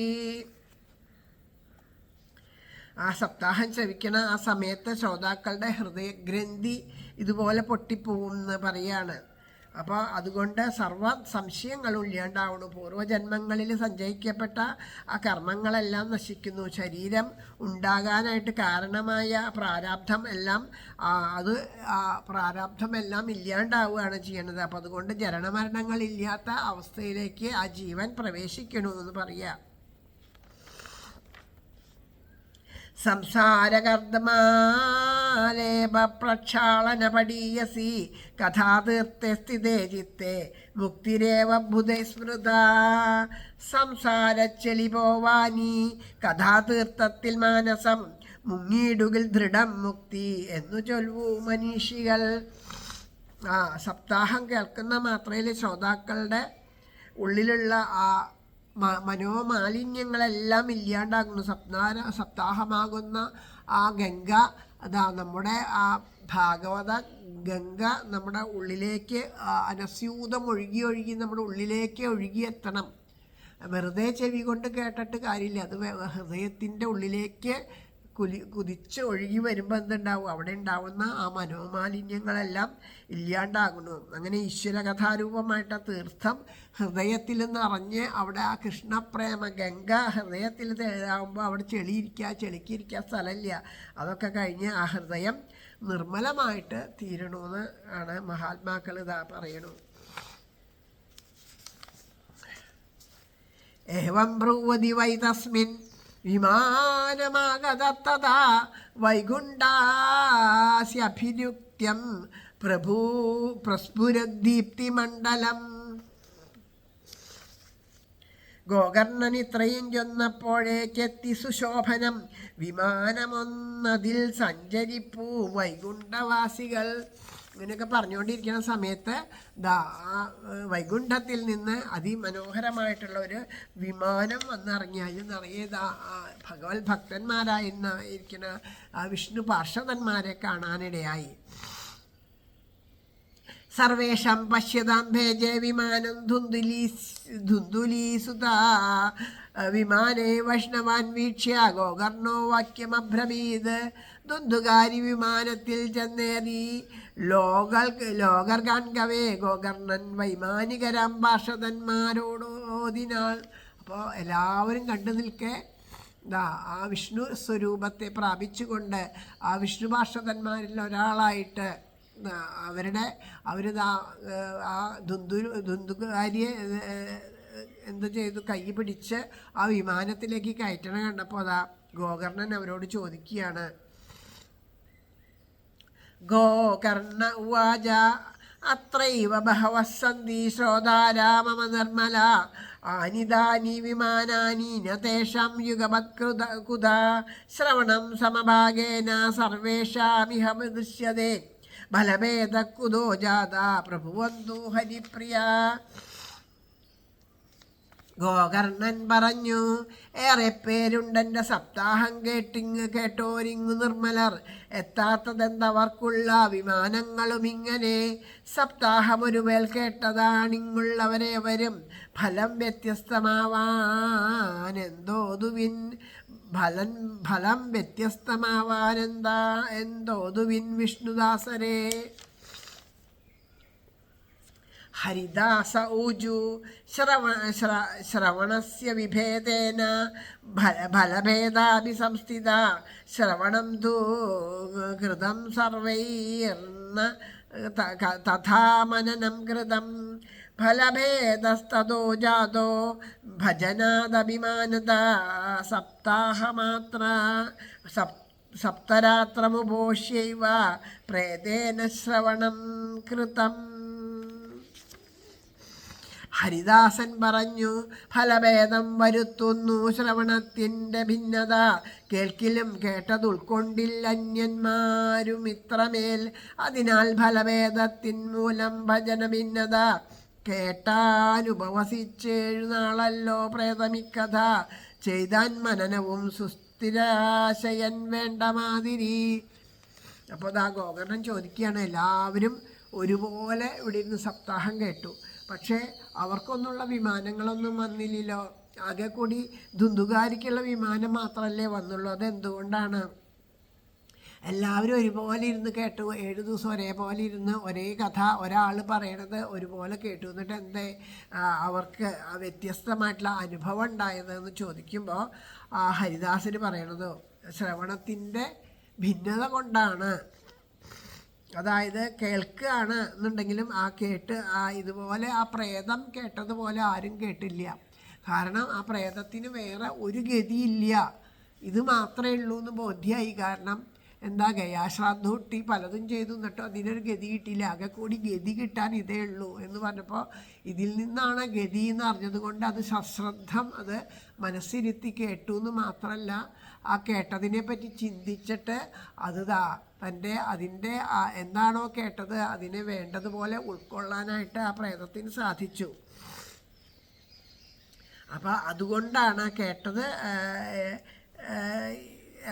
ആ സപ്താഹം ശ്രവിക്കണ ആ സമയത്ത് ശ്രോതാക്കളുടെ ഹൃദയഗ്രന്ഥി ഇതുപോലെ പൊട്ടിപ്പോവും എന്ന് പറയാണ്. അപ്പോൾ അതുകൊണ്ട് സർവ സംശയങ്ങളും ഇല്ലാണ്ടാവണം. പൂർവ്വജന്മങ്ങളിൽ സഞ്ചയിക്കപ്പെട്ട ആ കർമ്മങ്ങളെല്ലാം നശിക്കുന്നു. ശരീരം ഉണ്ടാകാനായിട്ട് കാരണമായ പ്രാരാബ്ധം എല്ലാം പ്രാരാബ്ധമെല്ലാം ഇല്ലാണ്ടാവുകയാണ് ചെയ്യണത്. അപ്പോൾ അതുകൊണ്ട് ജനനമരണങ്ങളില്ലാത്ത അവസ്ഥയിലേക്ക് ആ ജീവൻ പ്രവേശിക്കണമെന്ന് പറയുക. സംസാരകർദ്ദമാലേപ പ്രക്ഷാളന പടീയസി കഥാതീർത്തെ സ്ഥിതേ ചിത്തെ മുക്തിരേവ ബുധേ സ്മൃത. സംസാരച്ചെളി പോവാനി കഥാതീർത്ഥത്തിൽ മാനസം മുങ്ങിയിടുകിൽ ദൃഢം മുക്തി എന്നു ചൊല്ലു മനീഷികൾ. സപ്താഹം കേൾക്കുന്ന മാത്രയിൽ ശ്രോതാക്കളുടെ ഉള്ളിലുള്ള ആ മനോമാലിന്യങ്ങളെല്ലാം ഇല്ലാണ്ടാകുന്നു. സപ്താഹമാകുന്ന ആ ഗംഗ നമ്മുടെ ആ ഭാഗവത ഗംഗ നമ്മുടെ ഉള്ളിലേക്ക് അനസ്യൂതം ഒഴുകി നമ്മുടെ ഉള്ളിലേക്ക് ഒഴുകിയെത്തണം. വെറുതെ ചെവി കൊണ്ട് കേട്ടിട്ട് കാര്യമില്ല. അത് ഹൃദയത്തിൻ്റെ ഉള്ളിലേക്ക് കുതിച്ച് ഒഴുകി വരുമ്പോൾ എന്തുണ്ടാവും? അവിടെ ഉണ്ടാവുന്ന ആ മനോമാലിന്യങ്ങളെല്ലാം ഇല്ലാണ്ടാകുന്നു. അങ്ങനെ ഈശ്വരകഥാരൂപമായിട്ട് തീർത്ഥം ഹൃദയത്തിൽ നിറഞ്ഞ് അവിടെ ആ കൃഷ്ണപ്രേമ ഗംഗ ഹൃദയത്തിൽ തേടാകുമ്പോൾ അവിടെ ചെളിക്കിരിക്കാൻ സ്ഥലമില്ല. അതൊക്കെ കഴിഞ്ഞ് ആ ഹൃദയം നിർമ്മലമായിട്ട് തീരണമെന്ന് ആണ് മഹാത്മാക്കൾ പറയണു. ഏവം ബ്രൂവതി വൈ തസ്മിൻ വിമാനമാഗതത്തഥാ വൈകുണ്ഠാസ്യഭിരുക്ത്യം പ്രസ്ഫുരദീപ്തിമണ്ഡലം. ഗോകർണൻ ഇത്രയും ചൊന്നപ്പോഴേക്കെത്തി സുശോഭനം വിമാനമൊന്നതിൽ സഞ്ചരിപ്പൂ വൈകുണ്ഠവാസികൾ. ഇങ്ങനെയൊക്കെ പറഞ്ഞുകൊണ്ടിരിക്കുന്ന സമയത്ത് വൈകുണ്ഠത്തിൽ നിന്ന് അതിമനോഹരമായിട്ടുള്ള ഒരു വിമാനം വന്നിറങ്ങി. അതിൽ നിറയെ ഭഗവത് ഭക്തന്മാരായിരിക്കുന്ന വിഷ്ണു പാർഷദന്മാരെ കാണാനിടയായി. സർവേഷാം പശ്യതാം ഭേജേ വിമാനം ധുന്ദുലീസുതാ വിമാനേ വൈഷ്ണവാൻ വീക്ഷ്യ ഗോകർണോ വാക്യമഭ്രമീത്. ധുന്ദുകാരി വിമാനത്തിൽ ചെന്നേറി ലോകർ കാൺകവേ ഗോകർണൻ വൈമാനികരാം ഭാഷതന്മാരോടോതിനാൾ. അപ്പോൾ എല്ലാവരും കണ്ടു നിൽക്കെ ആ വിഷ്ണു സ്വരൂപത്തെ പ്രാപിച്ചുകൊണ്ട് ആ വിഷ്ണു ഭാഷതന്മാരിൽ ഒരാളായിട്ട് അവർ ആ ധുന്ദുകാരിയെ എന്ത് ചെയ്തു, കൈ പിടിച്ച് ആ വിമാനത്തിലേക്ക് കയറ്റണം കണ്ടപ്പോൾ അതാ ഗോകർണൻ അവരോട് ചോദിക്കുകയാണ്. ഗോകർണ ഉവാച അത്രൈവ ബഹവഃ സന്തി ശ്രോതാരാ മമ നിർമ്മല ആനിതാനി വിമാനാനി ന തേഷാം യുഗമത്കൃത കുതാ ശ്രവണം സമഭാഗേന സർവേഷാമിഹ ദൃശ്യതേ ബലഭേദ കുതോ ജാതാ പ്രഭുവന്തു ഹരിപ്രിയ. ഗോകർണൻ പറഞ്ഞു, ഏറെ പേരുണ്ടെൻ്റെ സപ്താഹം കേട്ടോരിങ്ങു നിർമ്മലർ, എത്താത്തതെന്തവർക്കുള്ള വിമാനങ്ങളും ഇങ്ങനെ. സപ്താഹമൊരുവേൽ കേട്ടതാണിങ്ങുള്ളവരെ വരും ഫലം വ്യത്യസ്തമാവാനെന്തോതുവിൻ ഫലം വ്യത്യസ്തമാവാനെന്തോതുവിൻ വിഷ്ണുദാസരെ. ഹരിദാസ ഊജു ശ്രവണസ്യ വിഭേദേന ഫലഭേദാഭി സംസ്ഥിത ശ്രവണം തു കൃതം സർവൈർന തഥാ മനനം കൃതം ഫലഭേദസ്തതോ ജാതോ ഭജനാദഭിമാനത സപ്താഹമാത്ര സപ്തരാത്രമുപോഷ്യൈവ പ്രേതേന ശ്രവണം കൃതം. ഹരിദാസൻ പറഞ്ഞു, ഫലഭേദം വരുത്തുന്നു ശ്രവണത്തിൻ്റെ ഭിന്നത. കേൾക്കിലും കേട്ടത് ഉൾക്കൊണ്ടില്ല അന്യന്മാരും ഇത്രമേൽ. അതിനാൽ ഫലഭേദത്തിൻ മൂലം ഭജന ഭിന്നത. കേട്ടാനുപവസിച്ചേഴു നാളല്ലോ പ്രേതമിക്കഥ. ചെയ്താൻ മനനവും സുസ്ഥിരാശയൻ വേണ്ട മാതിരി. അപ്പോൾ ദാ ഗോകർണൻ ചോദിക്കുകയാണ്, എല്ലാവരും ഒരുപോലെ ഇവിടെ ഇരുന്ന് സപ്താഹം കേട്ടു, പക്ഷേ അവർക്കൊന്നുള്ള വിമാനങ്ങളൊന്നും വന്നില്ലല്ലോ. ആകെ കൂടി ധുന്ദുകാരിക്കുള്ള വിമാനം മാത്രമല്ലേ വന്നുള്ളൂ. അതെന്തുകൊണ്ടാണ്? എല്ലാവരും ഒരുപോലെ ഇരുന്ന് കേട്ടു, 7 ദിവസം ഒരേപോലെ ഇരുന്ന് ഒരേ കഥ ഒരാൾ പറയണത് ഒരുപോലെ കേട്ടു. എന്നിട്ട് എന്തേ അവർക്ക് വ്യത്യസ്തമായിട്ടുള്ള അനുഭവം ഉണ്ടായതെന്ന് ചോദിക്കുമ്പോൾ ഹരിദാസന് പറയണത് ശ്രവണത്തിൻ്റെ ഭിന്നത കൊണ്ടാണ്. അതായത് കേൾക്കുകയാണ് എന്നുണ്ടെങ്കിലും ആ കേട്ട് ഇതുപോലെ ആ പ്രേതം കേട്ടതുപോലെ ആരും കേട്ടില്ല. കാരണം ആ പ്രേതത്തിന് വേറെ ഒരു ഗതിയില്ല, ഇത് മാത്രമേ ഉള്ളൂ എന്ന് ബോധ്യമായി. കാരണം എന്താ, ഗയാശ്രാദ്ധ കുട്ടി പലതും ചെയ്തു, എന്നിട്ടോ അതിനൊരു ഗതി കിട്ടിയില്ല. ആകെ കൂടി ഗതി കിട്ടാൻ ഇതേ ഉള്ളൂ എന്ന് പറഞ്ഞപ്പോൾ ഇതിൽ നിന്നാണ് ഗതി എന്ന് അറിഞ്ഞത് കൊണ്ട് അത് സശ്രദ്ധം അത് മനസ്സിരുത്തി കേട്ടു എന്ന് മാത്രമല്ല, ആ കേട്ടതിനെ പറ്റി ചിന്തിച്ചിട്ട് അതിൻ്റെ എന്താണോ കേട്ടത് അതിനെ വേണ്ടതുപോലെ ഉൾക്കൊള്ളാനായിട്ട് ആ പ്രേതത്തിന് സാധിച്ചു. അപ്പം അതുകൊണ്ടാണ് കേട്ടത്,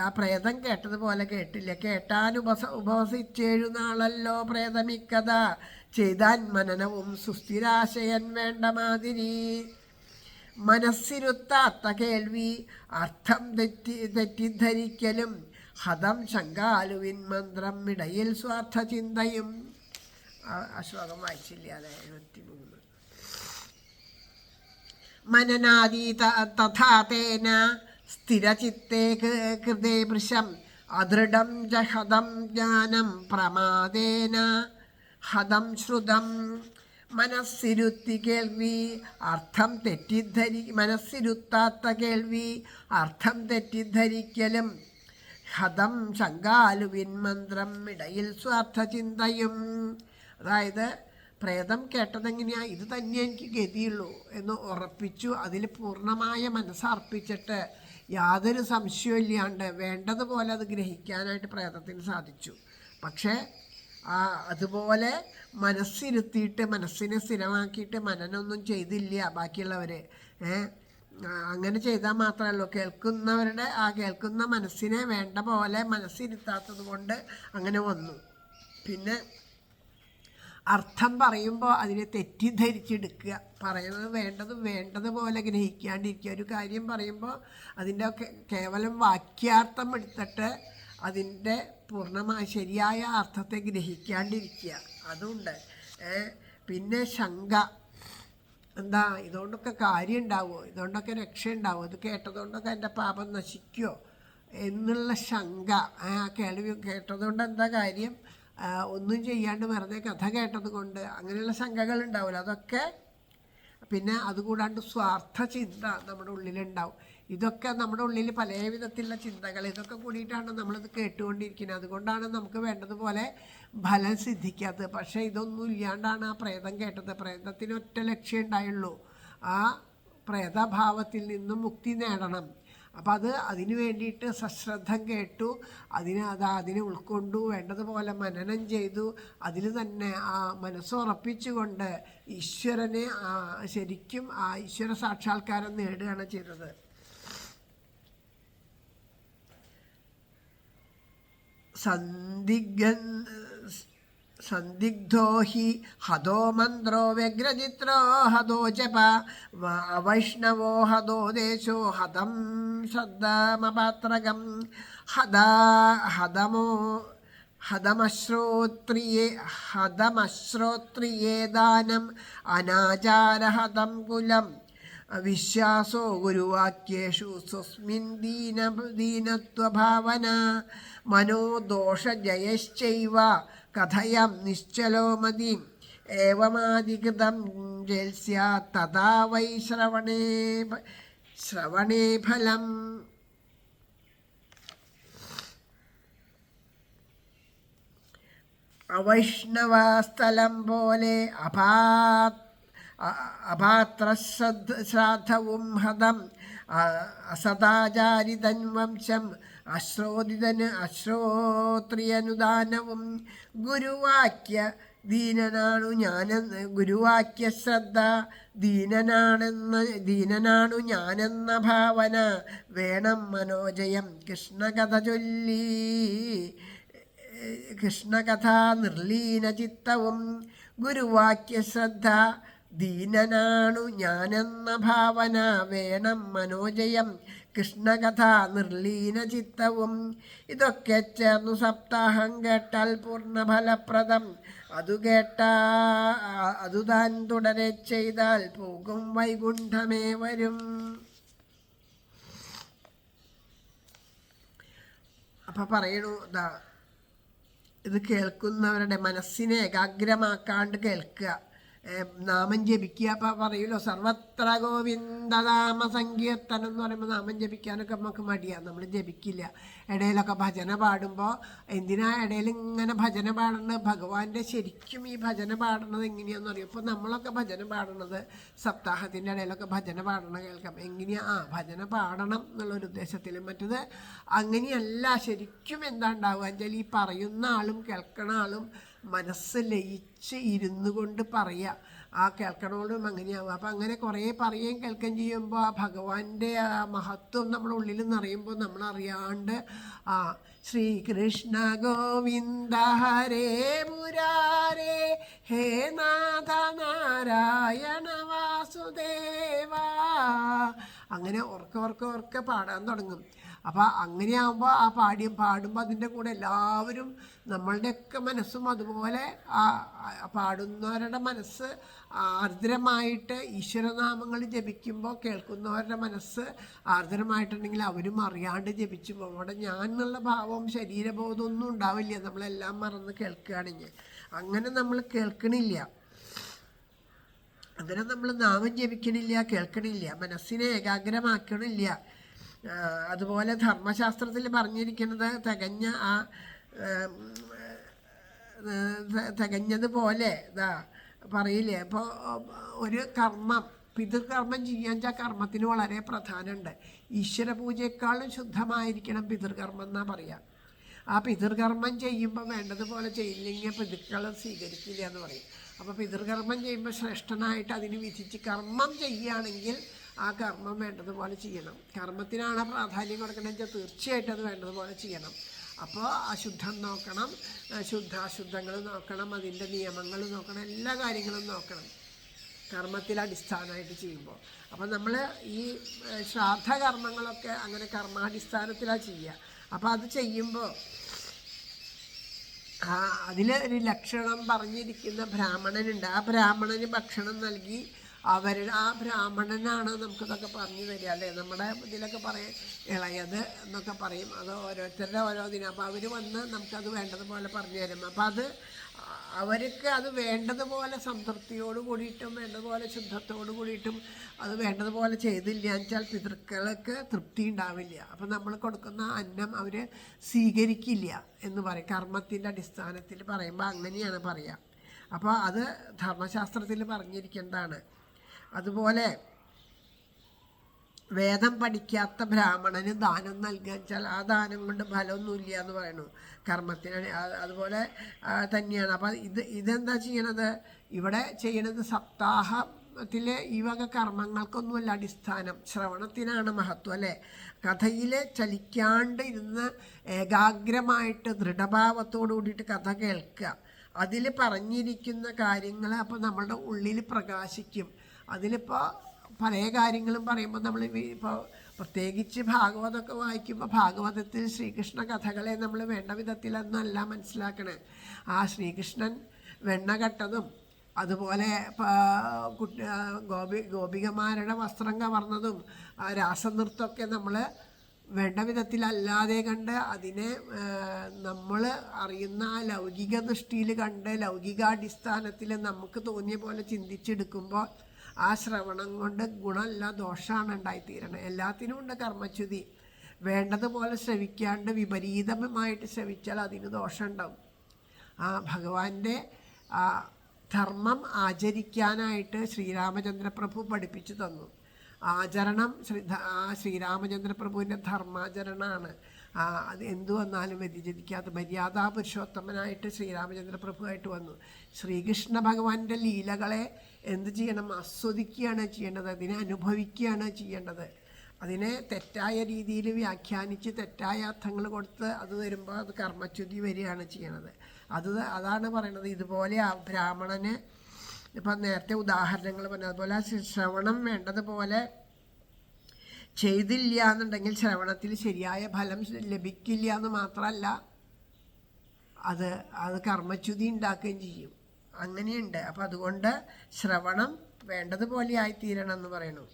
ആ പ്രേതം കേട്ടതുപോലെ കേട്ടില്ല. ഉപവസിച്ചേഴു നാളല്ലോ പ്രേതമിക്കഥ. ചെയ്താൻ മനനവും സുസ്ഥിരാശയൻ വേണ്ട മാതിരി. മനസ്സിരുത്താത്ത കേൾവി അർത്ഥം തെറ്റിദ്ധരിക്കലും ഹതം ശങ്കാലുവിൻ മന്ത്രം ഇടയിൽ സ്വാർത്ഥ ചിന്തയും. ആ ശ്ലോകം വായിച്ചില്ല, അതെ 73. മനനാദി തഥാ തേന സ്ഥിരചിത്തേ കൃതേ വൃശം അദൃഢം ച ഹതം ജ്ഞാനം പ്രമാദേന ഹതം ശ്രുതം. മനസ്സിരുത്തി കേൾവി അർത്ഥം മനസ്സിരുത്താത്ത കേൾവി അർത്ഥം തെറ്റിദ്ധരിക്കലും ഹതം ശങ്കാലുവിൻ മന്ത്രം ഇടയിൽ സ്വാർത്ഥ ചിന്തയും. അതായത് പ്രേതം കേട്ടതെങ്ങനെയാ, ഇത് തന്നെ എനിക്ക് ഗതിയുള്ളൂ എന്ന് ഉറപ്പിച്ചു. അതിൽ പൂർണ്ണമായ മനസ്സർപ്പിച്ചിട്ട് യാതൊരു സംശയവും ഇല്ലാണ്ട് വേണ്ടതുപോലെ അത് ഗ്രഹിക്കാനായിട്ട് പ്രേതത്തിന് സാധിച്ചു. പക്ഷേ അതുപോലെ മനസ്സിരുത്തിയിട്ട് മനസ്സിനെ സ്ഥിരമാക്കിയിട്ട് മനനൊന്നും ചെയ്തില്ല ബാക്കിയുള്ളവർ. അങ്ങനെ ചെയ്താൽ മാത്രമല്ലോ കേൾക്കുന്നവരുടെ കേൾക്കുന്ന മനസ്സിനെ വേണ്ട പോലെ മനസ്സിരുത്താത്തത് കൊണ്ട് അങ്ങനെ വന്നു. പിന്നെ അർത്ഥം പറയുമ്പോൾ അതിനെ തെറ്റിദ്ധരിച്ചെടുക്കുക, പറയുന്നത് വേണ്ടതുപോലെ ഗ്രഹിക്കാണ്ടിരിക്കുക. ഒരു കാര്യം പറയുമ്പോൾ അതിൻ്റെ കേവലം വാക്യാർത്ഥം എടുത്തിട്ട് അതിൻ്റെ പൂർണ്ണമായ ശരിയായ അർത്ഥത്തെ ഗ്രഹിക്കാണ്ടിരിക്കുക, അതുണ്ട്. പിന്നെ ശങ്ക, എന്താ ഇതുകൊണ്ടൊക്കെ കാര്യം ഉണ്ടാവുമോ, ഇതുകൊണ്ടൊക്കെ രക്ഷ ഉണ്ടാവുമോ, ഇത് കേട്ടതുകൊണ്ടൊക്കെ എൻ്റെ പാപം നശിക്കുമോ എന്നുള്ള ശങ്ക. കേൾവി കേട്ടതുകൊണ്ട് എന്താ കാര്യം, ഒന്നും ചെയ്യാണ്ട് വെറുതെ കഥ കേട്ടത് കൊണ്ട്, അങ്ങനെയുള്ള ശങ്കകൾ ഉണ്ടാവില്ല. അതൊക്കെ പിന്നെ അതുകൂടാണ്ട് സ്വാർത്ഥ ചിന്ത നമ്മുടെ ഉള്ളിലുണ്ടാവും. ഇതൊക്കെ നമ്മുടെ ഉള്ളിൽ പല വിധത്തിലുള്ള ചിന്തകൾ, ഇതൊക്കെ കൂടിയിട്ടാണ് നമ്മളിത് കേട്ടുകൊണ്ടിരിക്കുന്നത്. അതുകൊണ്ടാണ് നമുക്ക് വേണ്ടതുപോലെ ഫലം സിദ്ധിക്കാത്തത്. പക്ഷേ ഇതൊന്നും ഇല്ലാണ്ടാണ് ആ പ്രേതം കേട്ടത്. പ്രേതത്തിന് ഒറ്റ ലക്ഷ്യം ഉണ്ടായുള്ളൂ, ആ പ്രേതഭാവത്തിൽ നിന്നും മുക്തി നേടണം. അപ്പം അതിന് വേണ്ടിയിട്ട് സശ്രദ്ധം കേട്ടു, അതിനെ ഉൾക്കൊണ്ടു, വേണ്ടതുപോലെ മനനം ചെയ്തു, അതിൽ തന്നെ ആ മനസ്സുറപ്പിച്ചുകൊണ്ട് ഈശ്വരനെ ശരിക്കും ആ ഈശ്വര സാക്ഷാത്കാരം നേടുകയാണ് ചെയ്തത്. സന്ദിഗ്ധോ ഹി ഹതോ മന്ത്രോ വ്യഗ്രചിത്രോ ഹതോ ജപ വൈഷ്ണവോ ഹതോ ദേശോ ഹതം ശ്രദ്ധമപാത്രകം ഹതമശ്രോത്രിയേ ദാനം അനാചാരഹതം കുലം വിശ്വാസോ ഗുരുവാക്യേഷു സ്വസ്മിൻ ദീനത്വഭാവന മനോദോഷജയശ്ചൈവ കഥയം നിശ്ചലോ മതി ഏവമാധികൃതം ജൽസ്യാത് തഥാ വൈ ശ്രവണേ ഫലം. അവൈഷ്ണവസ്ഥലം പോലെ അപാത്രശ്രാദ്ധവും ഹതം അസദാചാരിതൻ വംശം അശ്രോത്രിയനുദാനവും ഗുരുവാക്യ ശ്രദ്ധ ദീനനാണു ഞാനെന്ന ഭാവന വേണം മനോജയം. കൃഷ്ണകഥ നിർലീന ചിത്തവും ഗുരുവാക്യ ശ്രദ്ധ ദീനനാണു ഞാനെന്ന ഭാവന വേണം മനോജയം. കൃഷ്ണകഥ നിർലീന ചിത്തവും ഇതൊക്കെ ചേർന്നു സപ്താഹം കേട്ടാൽ പൂർണ്ണഫലപ്രദം. അതുതാൻ തുടരെ ചെയ്താൽ പോകും വൈകുണ്ഠമേ വരും. അപ്പം പറയണു, ഇത് കേൾക്കുന്നവരുടെ മനസ്സിനെ ഏകാഗ്രമാക്കാണ്ട് കേൾക്കുക, നാമം ജപിക്കുക. അപ്പം പറയുമല്ലോ സർവത്ര ഗോവിന്ദനാമ സങ്കീർത്തനം എന്ന് പറയുമ്പോൾ നാമം ജപിക്കാനൊക്കെ നമുക്ക് മടിയാണ്, നമ്മൾ ജപിക്കില്ല. ഇടയിലൊക്കെ ഭജന പാടുമ്പോൾ എന്തിനാ ഇടയിൽ ഇങ്ങനെ ഭജന പാടുന്നത്, ഭഗവാന്റെ ശരിക്കും ഈ ഭജന പാടുന്നത് എങ്ങനെയാണെന്ന് അറിയും. ഇപ്പോൾ നമ്മളൊക്കെ ഭജന പാടുന്നത് സപ്താഹത്തിൻ്റെ ഇടയിലൊക്കെ ഭജന പാടണം കേൾക്കാം. എങ്ങനെയാ ഭജന പാടണം എന്നുള്ളൊരു ഉദ്ദേശത്തിൽ. മറ്റത് അങ്ങനെയല്ല. ശരിക്കും എന്താ ഉണ്ടാവുക വെച്ചാൽ ഈ പറയുന്ന ആളും കേൾക്കണ ആളും മനസ്സ് ലയിച്ച് ഇരുന്നു കൊണ്ട് പറയുക, ആ കേൾക്കണോടും അങ്ങനെയാവും. അപ്പം അങ്ങനെ കുറേ പറയുകയും കേൾക്കുകയും ചെയ്യുമ്പോൾ ആ ഭഗവാന്റെ ആ മഹത്വം നമ്മുടെ ഉള്ളിൽ നിറയുമ്പോൾ നമ്മളറിയാണ്ട് ശ്രീകൃഷ്ണ ഗോവിന്ദ ഹരേ മുരാരേ ഹേ നാഥ നാരായണ വാസുദേവ അങ്ങനെ ഉറക്കെ പാടാൻ തുടങ്ങും. അപ്പോൾ അങ്ങനെയാകുമ്പോൾ ആ പാടുമ്പോൾ അതിൻ്റെ കൂടെ എല്ലാവരും നമ്മളുടെയൊക്കെ മനസ്സും അതുപോലെ പാടുന്നവരുടെ മനസ്സ് ആർദ്രമായിട്ട് ഈശ്വരനാമങ്ങൾ ജപിക്കുമ്പോൾ കേൾക്കുന്നവരുടെ മനസ്സ് ആർദ്രമായിട്ടുണ്ടെങ്കിൽ അവരും അറിയാണ്ട് ജപിച്ചു പോകും. അവിടെ ഞാൻ എന്നുള്ള ഭാവം ശരീരബോധമൊന്നും ഉണ്ടാവില്ല, നമ്മളെല്ലാം മറന്ന് കേൾക്കുകയാണെങ്കിൽ. അങ്ങനെ നമ്മൾ കേൾക്കണില്ല, അങ്ങനെ നമ്മൾ നാമം ജപിക്കണില്ല, കേൾക്കണില്ല, മനസ്സിനെ ഏകാഗ്രമാക്കണില്ല. അതുപോലെ ധർമ്മശാസ്ത്രത്തിൽ പറഞ്ഞിരിക്കുന്നത് തികഞ്ഞതുപോലെ പറയില്ലേ. അപ്പോൾ ഒരു കർമ്മം, പിതൃകർമ്മം ചെയ്യാൻ വെച്ചാൽ കർമ്മത്തിന് വളരെ പ്രാധാന്യമുണ്ട്. ഈശ്വര പൂജയെക്കാളും ശുദ്ധമായിരിക്കണം പിതൃകർമ്മം എന്നാ പറയാം. ആ പിതൃകർമ്മം ചെയ്യുമ്പോൾ വേണ്ടതുപോലെ ചെയ്യില്ലെങ്കിൽ പിതൃക്കൾ സ്വീകരിക്കില്ല എന്ന് പറയും. അപ്പോൾ പിതൃകർമ്മം ചെയ്യുമ്പോൾ ശ്രേഷ്ഠനായിട്ട് അതിന് വിധിച്ച് കർമ്മം ചെയ്യുകയാണെങ്കിൽ ആ കർമ്മം വേണ്ടതുപോലെ ചെയ്യണം. കർമ്മത്തിനാണ് പ്രാധാന്യം കൊടുക്കണമെന്ന് വെച്ചാൽ തീർച്ചയായിട്ടും അത് വേണ്ടതുപോലെ ചെയ്യണം. അപ്പോൾ അശുദ്ധം നോക്കണം, അശുദ്ധങ്ങൾ നോക്കണം, അതിൻ്റെ നിയമങ്ങൾ നോക്കണം, എല്ലാ കാര്യങ്ങളും നോക്കണം കർമ്മത്തിൽ അടിസ്ഥാനമായിട്ട് ചെയ്യുമ്പോൾ. അപ്പം നമ്മൾ ഈ ശ്രാദ്ധകർമ്മങ്ങളൊക്കെ അങ്ങനെ കർമാടിസ്ഥാനത്തിലാണ് ചെയ്യുക. അപ്പോൾ അത് ചെയ്യുമ്പോൾ അതിലൊരു ലക്ഷണം പറഞ്ഞിരിക്കുന്ന ബ്രാഹ്മണനുണ്ട്. ആ ബ്രാഹ്മണന് ഭക്ഷണം നൽകി ആ ബ്രാഹ്മണനാണ് നമുക്കിതൊക്കെ പറഞ്ഞു തരിക അല്ലേ. നമ്മുടെ ഇതിലൊക്കെ പറയും ഇളയത് എന്നൊക്കെ പറയും. അത് ഓരോരുത്തരുടെ ഓരോ ദിനം. അപ്പോൾ അവർ വന്ന് നമുക്കത് വേണ്ടതുപോലെ പറഞ്ഞു തരും. അപ്പോൾ അത് അവർക്ക് അത് വേണ്ടതുപോലെ സംതൃപ്തിയോട് കൂടിയിട്ടും വേണ്ടതുപോലെ ശുദ്ധത്തോട് കൂടിയിട്ടും അത് വേണ്ടതുപോലെ ചെയ്തില്ല വെച്ചാൽ പിതൃക്കൾക്ക് തൃപ്തി ഉണ്ടാവില്ല. അപ്പം നമ്മൾ കൊടുക്കുന്ന അന്നം അവർ സ്വീകരിക്കില്ല എന്ന് പറയും. കർമ്മത്തിൻ്റെ അടിസ്ഥാനത്തിൽ പറയുമ്പോൾ അങ്ങനെയാണ് പറയുക. അപ്പോൾ അത് ധർമ്മശാസ്ത്രത്തിൽ പറഞ്ഞിരിക്കേണ്ടതാണ്. അതുപോലെ വേദം പഠിക്കാത്ത ബ്രാഹ്മണന് ദാനം നൽകുക വെച്ചാൽ ആ ദാനം കൊണ്ട് ഫലമൊന്നുമില്ല എന്ന് പറയുന്നു കർമ്മത്തിന്. അതുപോലെ തന്നെയാണ്. അപ്പം ഇതെന്താ ചെയ്യണത്? ഇവിടെ ചെയ്യണത് സപ്താഹത്തിൽ ഈ വക കർമ്മങ്ങൾക്കൊന്നുമല്ല അടിസ്ഥാനം, ശ്രവണത്തിനാണ് മഹത്വം അല്ലേ. കഥയിൽ ചലിക്കാണ്ട് ഇരുന്ന് ഏകാഗ്രമായിട്ട് ദൃഢഭാവത്തോടു കൂടിയിട്ട് കഥ കേൾക്കുക. അതിൽ പറഞ്ഞിരിക്കുന്ന കാര്യങ്ങൾ അപ്പോൾ നമ്മളുടെ ഉള്ളിൽ പ്രകാശിക്കും. അതിലിപ്പോൾ പല കാര്യങ്ങളും പറയുമ്പോൾ നമ്മൾ ഇപ്പോൾ പ്രത്യേകിച്ച് ഭാഗവതമൊക്കെ വായിക്കുമ്പോൾ ഭാഗവതത്തിൽ ശ്രീകൃഷ്ണ കഥകളെ നമ്മൾ വേണ്ട വിധത്തിലൊന്നല്ല മനസ്സിലാക്കണേ. ആ ശ്രീകൃഷ്ണൻ വെണ്ണ കെട്ടതും അതുപോലെ ഗോപികമാരുടെ വസ്ത്രം കവർന്നതും രാസനൃത്തമൊക്കെ നമ്മൾ വേണ്ട വിധത്തിലല്ലാതെ കണ്ട് അതിനെ നമ്മൾ അറിയുന്ന ആ ലൗകിക ദൃഷ്ടിയിൽ കണ്ട് ലൗകികാടിസ്ഥാനത്തിൽ നമുക്ക് തോന്നിയ പോലെ ചിന്തിച്ചെടുക്കുമ്പോൾ ആ ശ്രവണം കൊണ്ട് ഗുണമല്ല ദോഷമാണ് ഉണ്ടായിത്തീരണം. എല്ലാത്തിനും ഉണ്ട് കർമ്മച്യുതി. വേണ്ടതുപോലെ ശ്രവിക്കാണ്ട് വിപരീതമായിട്ട് ശ്രവിച്ചാൽ അതിന് ദോഷം ഉണ്ടാവും. ആ ഭഗവാന്റെ ധർമ്മം ആചരിക്കാനായിട്ട് ശ്രീരാമചന്ദ്രപ്രഭു പഠിപ്പിച്ചു തന്നു. ആചരണം ശ്രീരാമചന്ദ്രപ്രഭുവിൻ്റെ ധർമാചരണമാണ്. അത് എന്തു വന്നാലും വ്യതിചരിക്കാത്ത മര്യാദാ പുരുഷോത്തമനായിട്ട് ശ്രീരാമചന്ദ്രപ്രഭുവായിട്ട് വന്നു. ശ്രീകൃഷ്ണ ഭഗവാന്റെ ലീലകളെ എന്ത് ചെയ്യണം? ആസ്വദിക്കുകയാണ് ചെയ്യേണ്ടത്, അതിനെ അനുഭവിക്കുകയാണ് ചെയ്യേണ്ടത്. അതിനെ തെറ്റായ രീതിയിൽ വ്യാഖ്യാനിച്ച് തെറ്റായ അർത്ഥങ്ങൾ കൊടുത്ത് അത് വരുമ്പോൾ അത് കർമ്മച്യുതി വരികയാണ് ചെയ്യണത്. അതാണ് പറയണത്. ഇതുപോലെ ആ ബ്രാഹ്മണന് ഇപ്പം നേരത്തെ ഉദാഹരണങ്ങൾ പറഞ്ഞു. അതുപോലെ ശ്രവണം വേണ്ടതുപോലെ ചെയ്തില്ല എന്നുണ്ടെങ്കിൽ ശ്രവണത്തിൽ ശരിയായ ഫലം ലഭിക്കില്ല എന്ന് മാത്രമല്ല അത് കർമ്മച്യുതി ഉണ്ടാക്കുകയും ചെയ്യും. അങ്ങനെയുണ്ട്. അപ്പം അതുകൊണ്ട് ശ്രവണം വേണ്ടതുപോലെ ആയിത്തീരണം എന്ന് പറയണു.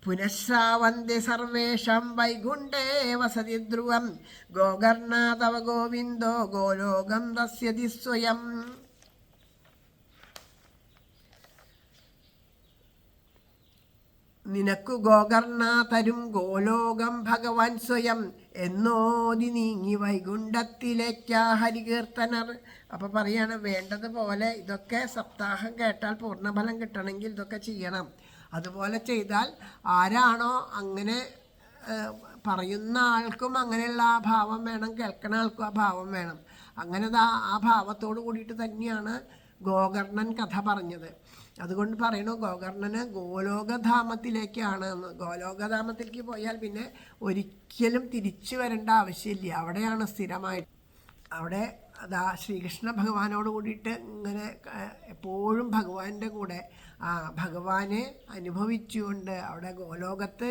പുനഃശ്രാവന്തി സർവേഷാം വൈകുണ്ഠേ വസതി ധ്രുവം ഗോകർണ തവ ഗോവിന്ദോ ഗോലോകം ദസ്യതി സ്വയം. നിനക്കു ഗോകർണ തരും ഗോലോകം ഭഗവാൻ സ്വയം എന്നോതി നീങ്ങി വൈകുണ്ഠത്തിലേക്കാ ഹരികീർത്തനർ. അപ്പോൾ പറയാണ് വേണ്ടതുപോലെ ഇതൊക്കെ സപ്താഹം കേട്ടാൽ പൂർണ്ണഫലം കിട്ടണമെങ്കിൽ ഇതൊക്കെ ചെയ്യണം. അതുപോലെ ചെയ്താൽ ആരാണോ അങ്ങനെ പറയുന്ന ആൾക്കും അങ്ങനെയുള്ള ആ ഭാവം വേണം, കേൾക്കുന്ന ആൾക്കും ആ ഭാവം വേണം. അങ്ങനെ ആ ഭാവത്തോട് കൂടിയിട്ട് തന്നെയാണ് ഗോകർണൻ കഥ പറഞ്ഞത്. അതുകൊണ്ട് പറയണു ഗോകർണന് ഗോലോകധാമത്തിലേക്കാണ് എന്ന്. ഗോലോകധാമത്തിലേക്ക് പോയാൽ പിന്നെ ഒരിക്കലും തിരിച്ചു വരേണ്ട ആവശ്യമില്ല. അവിടെയാണ് സ്ഥിരമായിട്ട്. അവിടെ അതാ ശ്രീകൃഷ്ണ ഭഗവാനോട് കൂടിയിട്ട് ഇങ്ങനെ എപ്പോഴും ഭഗവാന്റെ കൂടെ ഭഗവാനെ അനുഭവിച്ചുകൊണ്ട് അവിടെ ഗോലോകത്ത്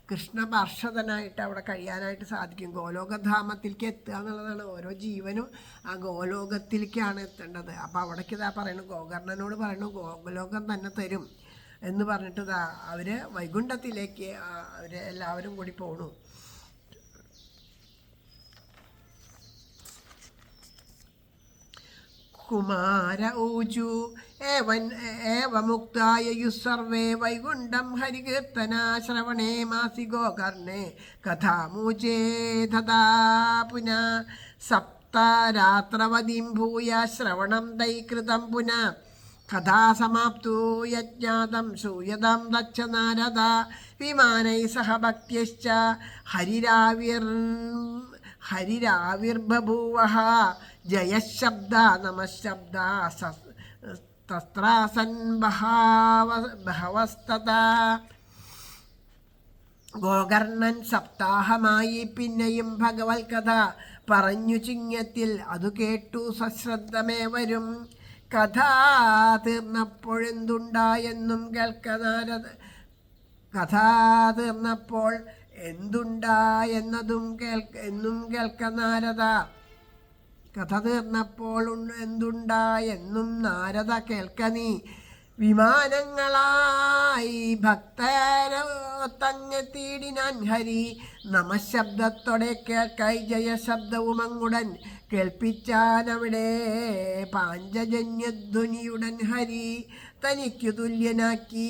കൃഷ്ണ പാർഷദനായിട്ട് അവിടെ കഴിയാനായിട്ട് സാധിക്കും. ഗോലോകധാമത്തിലേക്ക് എത്തുക എന്നുള്ളതാണ്. ഓരോ ജീവനും ആ ഗോലോകത്തിലേക്കാണ് എത്തേണ്ടത്. അപ്പോൾ അവിടേക്ക് ഇതാ പറയുന്നു, ഗോകർണനോട് പറയുന്നു ഗോലോകം തന്നെ തരും എന്ന് പറഞ്ഞിട്ട് അവർ വൈകുണ്ഠത്തിലേക്ക് എല്ലാവരും കൂടി പോണു. കുമാര ഊജു ഏവമുക്തായു സർവേ വൈകുണ്ഠം ഹരികീർത്തനാശ്രവണേ മാസി ഗോകർണേ കഥാമൂചേ തഥാ പുനഃ സപ്തരാത്രവതിം ഭൂയ ശ്രവണം തൈകൃതം പുനഃ കഥാസമാപ്തോ യജ്ഞാതം ശ്രൂയതാം ദക്ഷ നാരദ വിമാനൈ സഹ ഭക്ത്യശ്ച ഹരിരാവിർബഭൂവഃ ജയശബ്ദ നമശബ്ദ തത്രാസൻ ബഹവസ്തഥാ. ഗോകർണൻ സപ്താഹമായി പിന്നെയും ഭഗവത് കഥ പറഞ്ഞു ചിങ്ങത്തിൽ അതു കേട്ടു സശ്രദ്ധമേവരും. കഥ തീർന്നപ്പോഴെന്തുണ്ടായെന്നും കേൾക്കനാരദ കഥ തീർന്നപ്പോൾ എന്തുണ്ടായെന്നതും എന്നും കേൾക്കനാരദ കഥ തീർന്നപ്പോൾ എന്തുണ്ടായെന്നും നാരദ കേൾക്കനീ. വിമാനങ്ങളായി ഭക്തരൊത്തങ്ങെത്തിയിടിനാൻ ഹരി. നമശബ്ദത്തോടെ കേൾക്കായി ജയശബ്ദവും അങ്ങുടൻ കേൾപ്പിച്ചാനവിടെ പാഞ്ചജന്യധ്വനിയുടൻ ഹരി. തനിക്കു തുല്യനാക്കി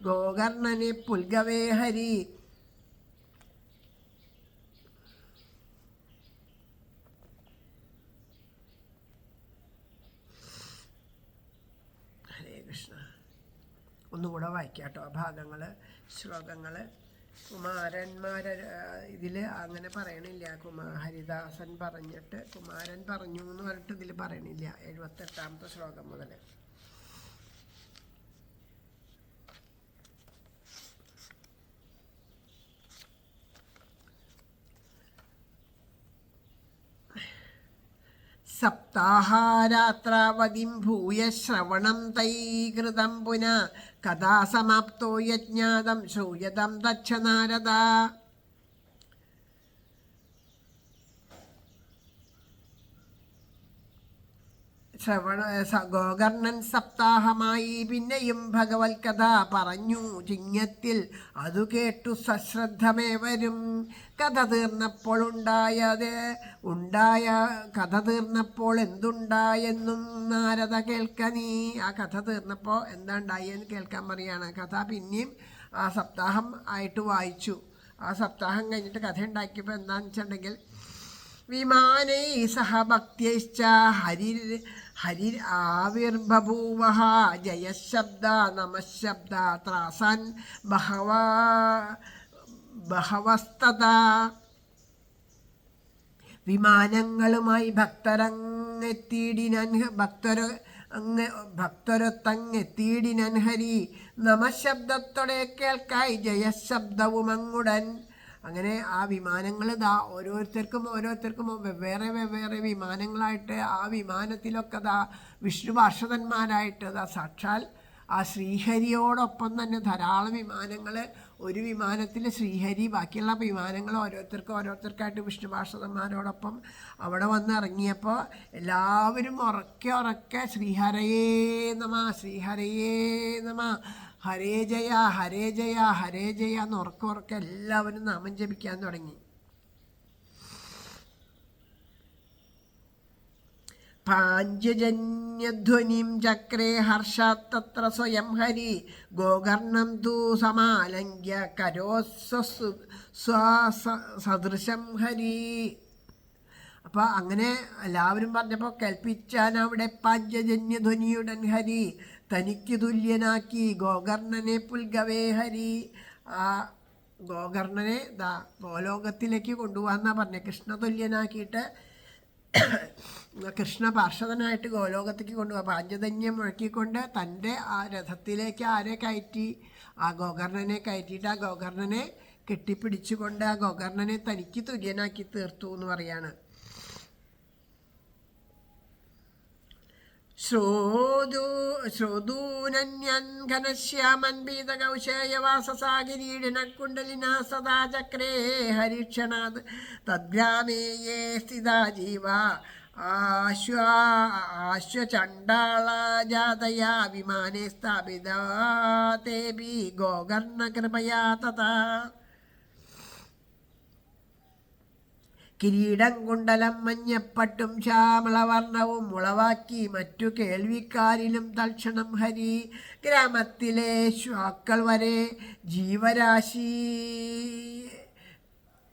ഗോകർണനെ പുൽഗവേ ഹരി. കൃഷ്ണ. ഒന്നുകൂടെ വായിക്കാട്ടോ ആ ഭാഗങ്ങൾ, ശ്ലോകങ്ങൾ. കുമാരന്മാരെ ഇതിൽ അങ്ങനെ പറയണില്ല. ഹരിദാസൻ പറഞ്ഞിട്ട് കുമാരൻ പറഞ്ഞു എന്ന് പറഞ്ഞിട്ട് ഇതിൽ പറയണില്ല. 78ാമത്തെ ശ്ലോകം മുതൽ. സപ്താഹാരാത്രാവതിം ഭൂയ ശ്രവണം തൈകൃതം പുന കഥാ സമാപ്തോ യജ്ഞാതം ശ്രൂയതം ദക്ഷനാരദ. ഗോകർണൻ സപ്താഹമായി പിന്നെയും ഭഗവത് കഥ പറഞ്ഞു ചിങ്ങത്തിൽ അതു കേട്ടു സശ്രദ്ധമേവരും. കഥ തീർന്നപ്പോൾ എന്തുണ്ടായെന്നും നാരദ കേൾക്കനീ. ആ കഥ തീർന്നപ്പോൾ എന്താ ഉണ്ടായെന്ന് കേൾക്കാൻ പറയാണ്. കഥ പിന്നെയും ആ സപ്താഹം ആയിട്ട് വായിച്ചു. ആ സപ്താഹം കഴിഞ്ഞിട്ട് കഥ ഉണ്ടാക്കിയപ്പോൾ എന്താണെന്ന് വെച്ചിട്ടുണ്ടെങ്കിൽ വിമാനൈ സഹ ഭക്ത്യൈശ്ച ഹരിരാവിർബഭൂവഃ ജയശബ്ദ നമശബ്ദ ത്രാസാൻ ബഹവസ്തദാ. വിമാനങ്ങളുമായി ഭക്തരൊത്തങ്ങെത്തിയിടിനൻ ഹരി. നമശബ്ദത്തോടെ കേൾക്കായി ജയശബ്ദവും അങ്ങുടൻ. അങ്ങനെ ആ വിമാനങ്ങൾ ഓരോരുത്തർക്കും വെവ്വേറെ വിമാനങ്ങളായിട്ട് ആ വിമാനത്തിലൊക്കെ വിഷ്ണു പാർഷദന്മാരായിട്ട് സാക്ഷാൽ ആ ശ്രീഹരിയോടൊപ്പം തന്നെ ധാരാളം വിമാനങ്ങൾ. ഒരു വിമാനത്തിൽ ശ്രീഹരി, ബാക്കിയുള്ള വിമാനങ്ങൾ ഓരോരുത്തർക്കായിട്ട് വിഷ്ണു പാർഷദന്മാരോടൊപ്പം അവിടെ വന്ന് ഇറങ്ങിയപ്പോൾ എല്ലാവരും ഉറക്കെ ശ്രീഹരയേ നമ ഹരേ ജയ ഹരേ ജയ ഹരേ ജയ എന്ന് ഉറക്കെ എല്ലാവരും നാമം ജപിക്കാൻ തുടങ്ങി. പാഞ്ചജന്യധ്വനിം ചക്രേ ഹർഷാത്തത്ര സ്വയം ഹരി. ഗോകർണം തു സമാലങ്ക്യ കരോസദൃശം ഹരി. അപ്പോൾ അങ്ങനെ എല്ലാവരും പറഞ്ഞപ്പോൾ കേൾപ്പിച്ചാൻ അവിടെ പാഞ്ചജന്യധ്വനിയുടൻ ഹരി. തനിക്ക് തുല്യനാക്കി ഗോകർണനെ പുൽഗവേ ഹരി. ആ ഗോകർണനെ ഗോലോകത്തിലേക്ക് കൊണ്ടുപോകാന്നാ പറഞ്ഞത്. കൃഷ്ണ തുല്യനാക്കിയിട്ട് കൃഷ്ണ പാർഷദനായിട്ട് ഗോലോകത്തേക്ക് കൊണ്ടുപോകാം. പാഞ്ചജന്യം മുഴക്കിക്കൊണ്ട് തൻ്റെ ആ രഥത്തിലേക്ക് ആരെ കയറ്റി? ആ ഗോകർണനെ കയറ്റിയിട്ട് ആ ഗോകർണനെ കെട്ടിപ്പിടിച്ചുകൊണ്ട് ആ ഗോകർണനെ തനിക്ക് തുല്യനാക്കി തീർത്തു എന്ന് പറയാണ്. ശ്രോതൂനന്യൻ ഘനശ്യാമൻ പീതകൗശേയവാസസാഗിരീടിനക്കുണ്ടലിനാ സദാ ചക്രേ ഹരിക്ഷണാത് തദ്ഗ്രാമേ യേ സ്ഥിതാ ജീവ ആശ്വചണ്ഡാളജാതയാ വിമാനേ സ്ഥാപിതാ തേപി ഗോകർണകൃപയാ തഥാ. കിരീടം കുണ്ടലം മഞ്ഞപ്പട്ടും ശ്യാമളവർണ്ണവും ഉളവാക്കി മറ്റു കേൾവിക്കാരിലും തൽക്ഷണം ഹരി. ഗ്രാമത്തിലെ ശ്വാക്കൾ വരെ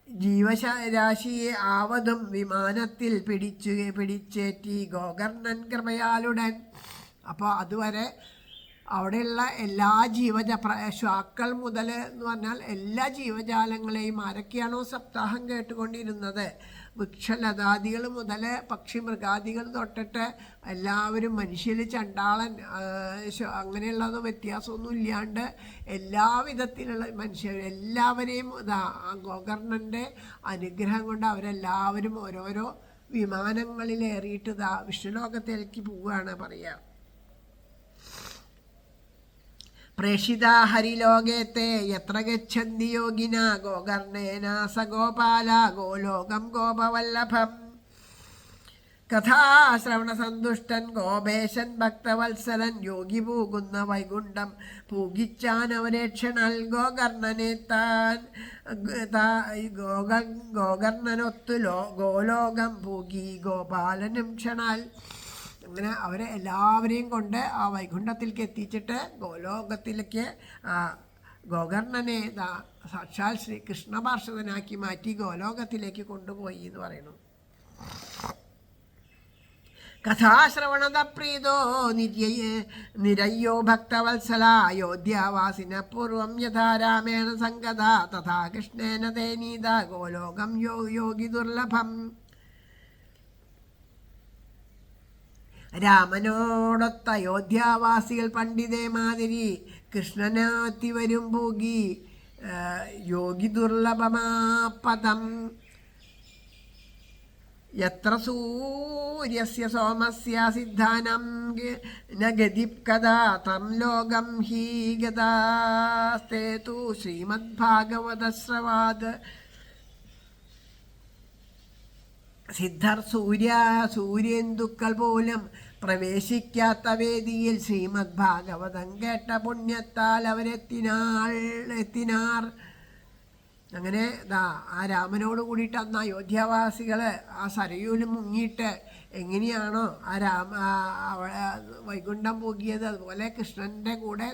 ജീവരാശിയെ ആവതും വിമാനത്തിൽ പിടിച്ചേറ്റി ഗോകർണൻ കൃപയാലുടൻ. അപ്പോൾ അതുവരെ അവിടെയുള്ള എല്ലാ ശ്വാക്കൾ മുതൽ എന്ന് പറഞ്ഞാൽ എല്ലാ ജീവജാലങ്ങളെയും ആരൊക്കെയാണോ സപ്താഹം കേട്ടുകൊണ്ടിരുന്നത് വൃക്ഷലതാദികൾ മുതൽ പക്ഷി മൃഗാദികൾ തൊട്ടിട്ട് എല്ലാവരും മനുഷ്യർ ചണ്ടാളൻ അങ്ങനെയുള്ളത് വ്യത്യാസമൊന്നും ഇല്ലാണ്ട് എല്ലാവിധത്തിലുള്ള മനുഷ്യർ എല്ലാവരെയും ഗോകർണൻ്റെ അനുഗ്രഹം കൊണ്ട് അവരെല്ലാവരും ഓരോരോ വിമാനങ്ങളിലേറിയിട്ട് വിഷ്ണുലോകത്തിലേക്ക് പോവുകയാണ് പറയുക. പ്രേഷിതാ ഹരിലോകേത്തെ യത്ര ഗച്ഛന്തി യോഗിന ഗോകർണേന സ ഗോപാല ഗോലോകം ഗോപവല്ലഭം. കഥാശ്രവണസന്തുഷ്ടൻ ഗോപേശൻ ഭക്തവത്സലൻ യോഗി പൂകുന്ന വൈകുണ്ഠം പൂകിച്ചാനവരേക്ഷണൽ ഗോകർണനെ ഗോകർണനൊത്തു ഗോലോകം പൂകി ഗോപാലനും ക്ഷണാൽ. അങ്ങനെ അവരെ എല്ലാവരെയും കൊണ്ട് ആ വൈകുണ്ഠത്തിലേക്ക് എത്തിച്ചിട്ട് ഗോലോകത്തിലേക്ക് ഗോകർണനെ സാക്ഷാൽ ശ്രീകൃഷ്ണ പാർഷദനാക്കി മാറ്റി ഗോലോകത്തിലേക്ക് കൊണ്ടുപോയി എന്ന് പറയുന്നു. കഥാശ്രവണത പ്രീതോ നിരയ്യോ ഭക്തവത്സല അയോധ്യാവാസിന പൂർവം യഥാ രാമേണ സംഗത തഥാ കൃഷ്ണേന തേനീത ഗോലോകം യോഗി ദുർലഭം. രാമനോടൊത്ത അയോധ്യാവാസികൾ പണ്ഡിതേ മാതിരി കൃഷ്ണനെത്തി വരും പൂകി യോഗി ദുർലഭമാപദം. യത്ര സൂര്യസ്യ സോമസ്യ സിദ്ധാനം ന ഗതിപ് കഥാ തം ലോകം ഹി ഗതാസ്തേ തു ശ്രീമദ്ഭാഗവതശ്രവാത്. സിദ്ധർ സൂര്യേന്ദുക്കൾ പോലും പ്രവേശിക്കാത്ത വേദിയിൽ ശ്രീമദ് ഭാഗവതം കേട്ട പുണ്യത്താൽ അവരെത്തിനാർ. അങ്ങനെ ആ രാമനോട് കൂടിയിട്ട് അന്ന് അയോധ്യാവാസികൾ ആ സരയൂല് മുങ്ങിയിട്ട് എങ്ങനെയാണോ വൈകുണ്ഠം പോകിയത് അതുപോലെ കൃഷ്ണൻ്റെ കൂടെ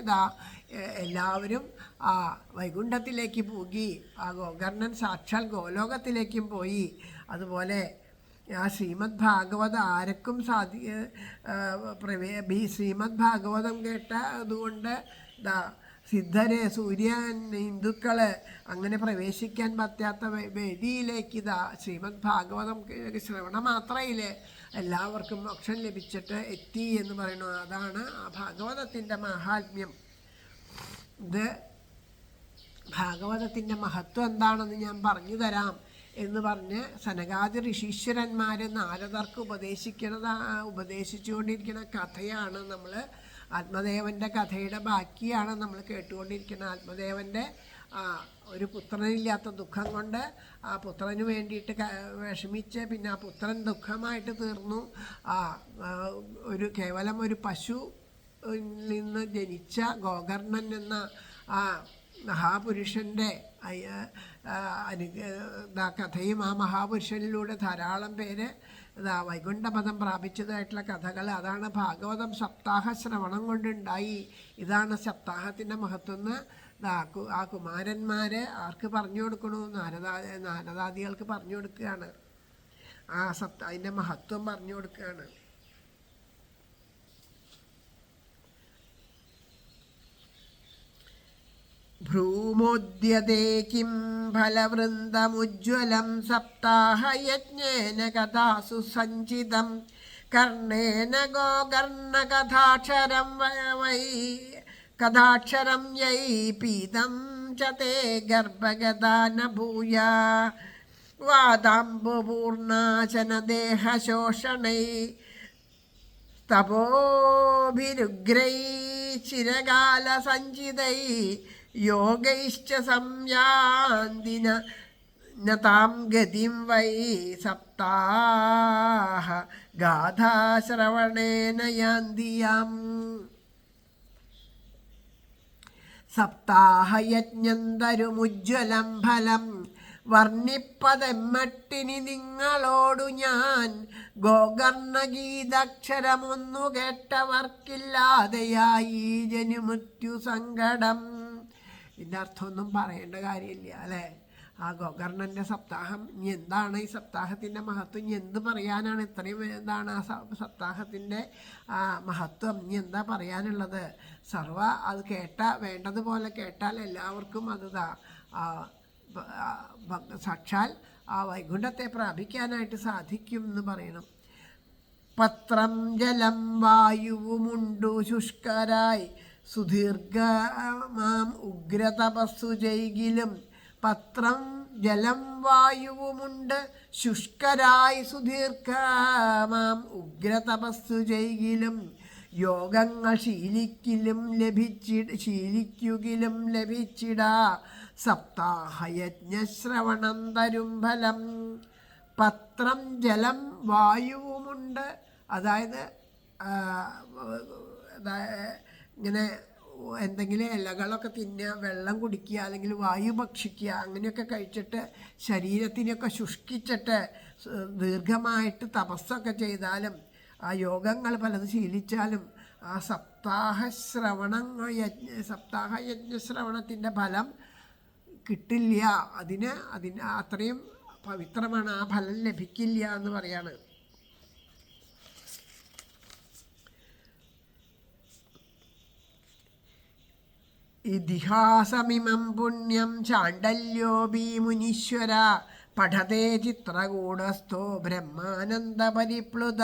എല്ലാവരും ആ വൈകുണ്ഠത്തിലേക്ക് പോകി. ആ ഗോകർണൻ സാക്ഷാൽ ഗോലോകത്തിലേക്കും പോയി. അതുപോലെ ആ ശ്രീമദ് ഭാഗവതം ആർക്കും ശ്രീമദ് ഭാഗവതം കേട്ട അതുകൊണ്ട് സിദ്ധരെ ഹിന്ദുക്കൾ അങ്ങനെ പ്രവേശിക്കാൻ പറ്റാത്ത വേദിയിലേക്ക് ശ്രീമദ് ഭാഗവതം ശ്രവണ മാത്രയിൽ എല്ലാവർക്കും മോക്ഷം ലഭിച്ചിട്ട് എത്തി എന്ന് പറയുന്നു. അതാണ് ആ ഭാഗവതത്തിൻ്റെ മഹാത്മ്യം. ഇത് ഭാഗവതത്തിൻ്റെ മഹത്വം എന്താണെന്ന് ഞാൻ പറഞ്ഞു തരാം എന്ന് പറഞ്ഞ് സനകാദി ഋഷീശ്വരന്മാർ നാരദർക്ക് ഉപദേശിച്ചുകൊണ്ടിരിക്കുന്ന കഥയാണ് നമ്മൾ ആത്മദേവൻ്റെ കഥയുടെ ബാക്കിയാണ് നമ്മൾ കേട്ടുകൊണ്ടിരിക്കുന്നത്. ആത്മദേവൻ്റെ ഒരു പുത്രനില്ലാത്ത ദുഃഖം കൊണ്ട് ആ പുത്രന് വേണ്ടിയിട്ട് വിഷമിച്ച് പിന്നെ ആ പുത്രൻ ദുഃഖമായിട്ട് തീർന്നു. കേവലം ഒരു പശു നിന്ന് ജനിച്ച ഗോകർണൻ എന്ന ആ മഹാപുരുഷൻ്റെ കഥയും ആ മഹാപുരുഷനിലൂടെ ധാരാളം പേര് വൈകുണ്ഠപദം പ്രാപിച്ചതായിട്ടുള്ള കഥകൾ അതാണ് ഭാഗവതം സപ്താഹ ശ്രവണം കൊണ്ടുണ്ടായി. ഇതാണ് സപ്താഹത്തിൻ്റെ മഹത്വം എന്ന് ആ കുമാരന്മാർ ആർക്ക് പറഞ്ഞു കൊടുക്കണു? നാരദാദികൾക്ക് പറഞ്ഞു കൊടുക്കുകയാണ്. അതിൻ്റെ മഹത്വം പറഞ്ഞു കൊടുക്കുകയാണ്. ഭ്രൂമോദ്യതേ കിം ഫലവൃന്ദമുജ്വലം സപ്താഹയജ്ഞേന കഥാസു സഞ്ചിതം കർണേന ഗോകർണകഥാക്ഷരം കഥാക്ഷരം യൈ പീതം ച തേ ഗർഭഗതാന ഭൂയ വാദാംബുപൂർണാശനദേഹശോഷണൈ തപോഭിരുഗ്രൈ ചിരകാലസഞ്ചിതൈ യോഗൈശ്ച സംയാന്തിന താം ഗതിം വൈ സപ്താഹ ഗാഥാശ്രവണേന യാന്തിയാം. സപ്താഹയജ്ഞം തരുമുജ്വലം ഫലം വർണ്ണിപ്പതെമ്മട്ടിനി നിങ്ങളോടു ഞാൻ ഗോകർണഗീതാക്ഷരമൊന്നു കേട്ടവർക്കില്ലാതെയായി ജനുമൃത്യു സങ്കടം. ഇതിൻ്റെ അർത്ഥമൊന്നും പറയേണ്ട കാര്യമില്ല അല്ലേ? ആ ഗോകർണൻ്റെ സപ്താഹം ഇനി എന്താണ് ഈ സപ്താഹത്തിൻ്റെ മഹത്വം? ഇനി എന്ത് പറയാനാണ്? ഇത്രയും എന്താണ് ആ സപ്താഹത്തിൻ്റെ മഹത്വം? ഇനി എന്താ പറയാനുള്ളത്? അത് വേണ്ടതുപോലെ കേട്ടാൽ എല്ലാവർക്കും അത് സാക്ഷാൽ ആ വൈകുണ്ഠത്തെ പ്രാപിക്കാനായിട്ട് സാധിക്കും എന്ന് പറയണം. പത്രം ജലം വായുവുമുണ്ടു ശുഷ്കരായി സുദീർഘമാം ഉഗ്രതപസ്സു ചെയ്കിലും. പത്രം ജലം വായുവുമുണ്ട് ശുഷ്കരായി സുദീർഘമാം ഉഗ്രതപസ്സു ചെയ്കിലും. യോഗങ്ങൾ ശീലിക്കുകിലും ലഭിച്ചിടാ സപ്താഹയജ്ഞശ്രവണം തരും ഫലം. പത്രം ജലം വായുവുമുണ്ട്, അതായത് ഇങ്ങനെ എന്തെങ്കിലും ഇലകളൊക്കെ തിന്നുക, വെള്ളം കുടിക്കുക, അല്ലെങ്കിൽ വായു ഭക്ഷിക്കുക, അങ്ങനെയൊക്കെ കഴിച്ചിട്ട് ശരീരത്തിനെയൊക്കെ ശുഷ്കിച്ചിട്ട് ദീർഘമായിട്ട് തപസ്സൊക്കെ ചെയ്താലും ആ യോഗങ്ങൾ പലത് ശീലിച്ചാലും ആ സപ്താഹയജ്ഞശ്രവണത്തിൻ്റെ ഫലം കിട്ടില്ല. അതിന് അത്രയും പവിത്രമാണ്, ആ ഫലം ലഭിക്കില്ല എന്ന് പറയാണ്. ഇതിഹാസമിമം പുണ്യം ചാണ്ഡല്യോപി മുനീശ്വര പഠതേ ചിത്രകൂടസ്ഥോ ബ്രഹ്മാനന്ദപരിപ്ലുത.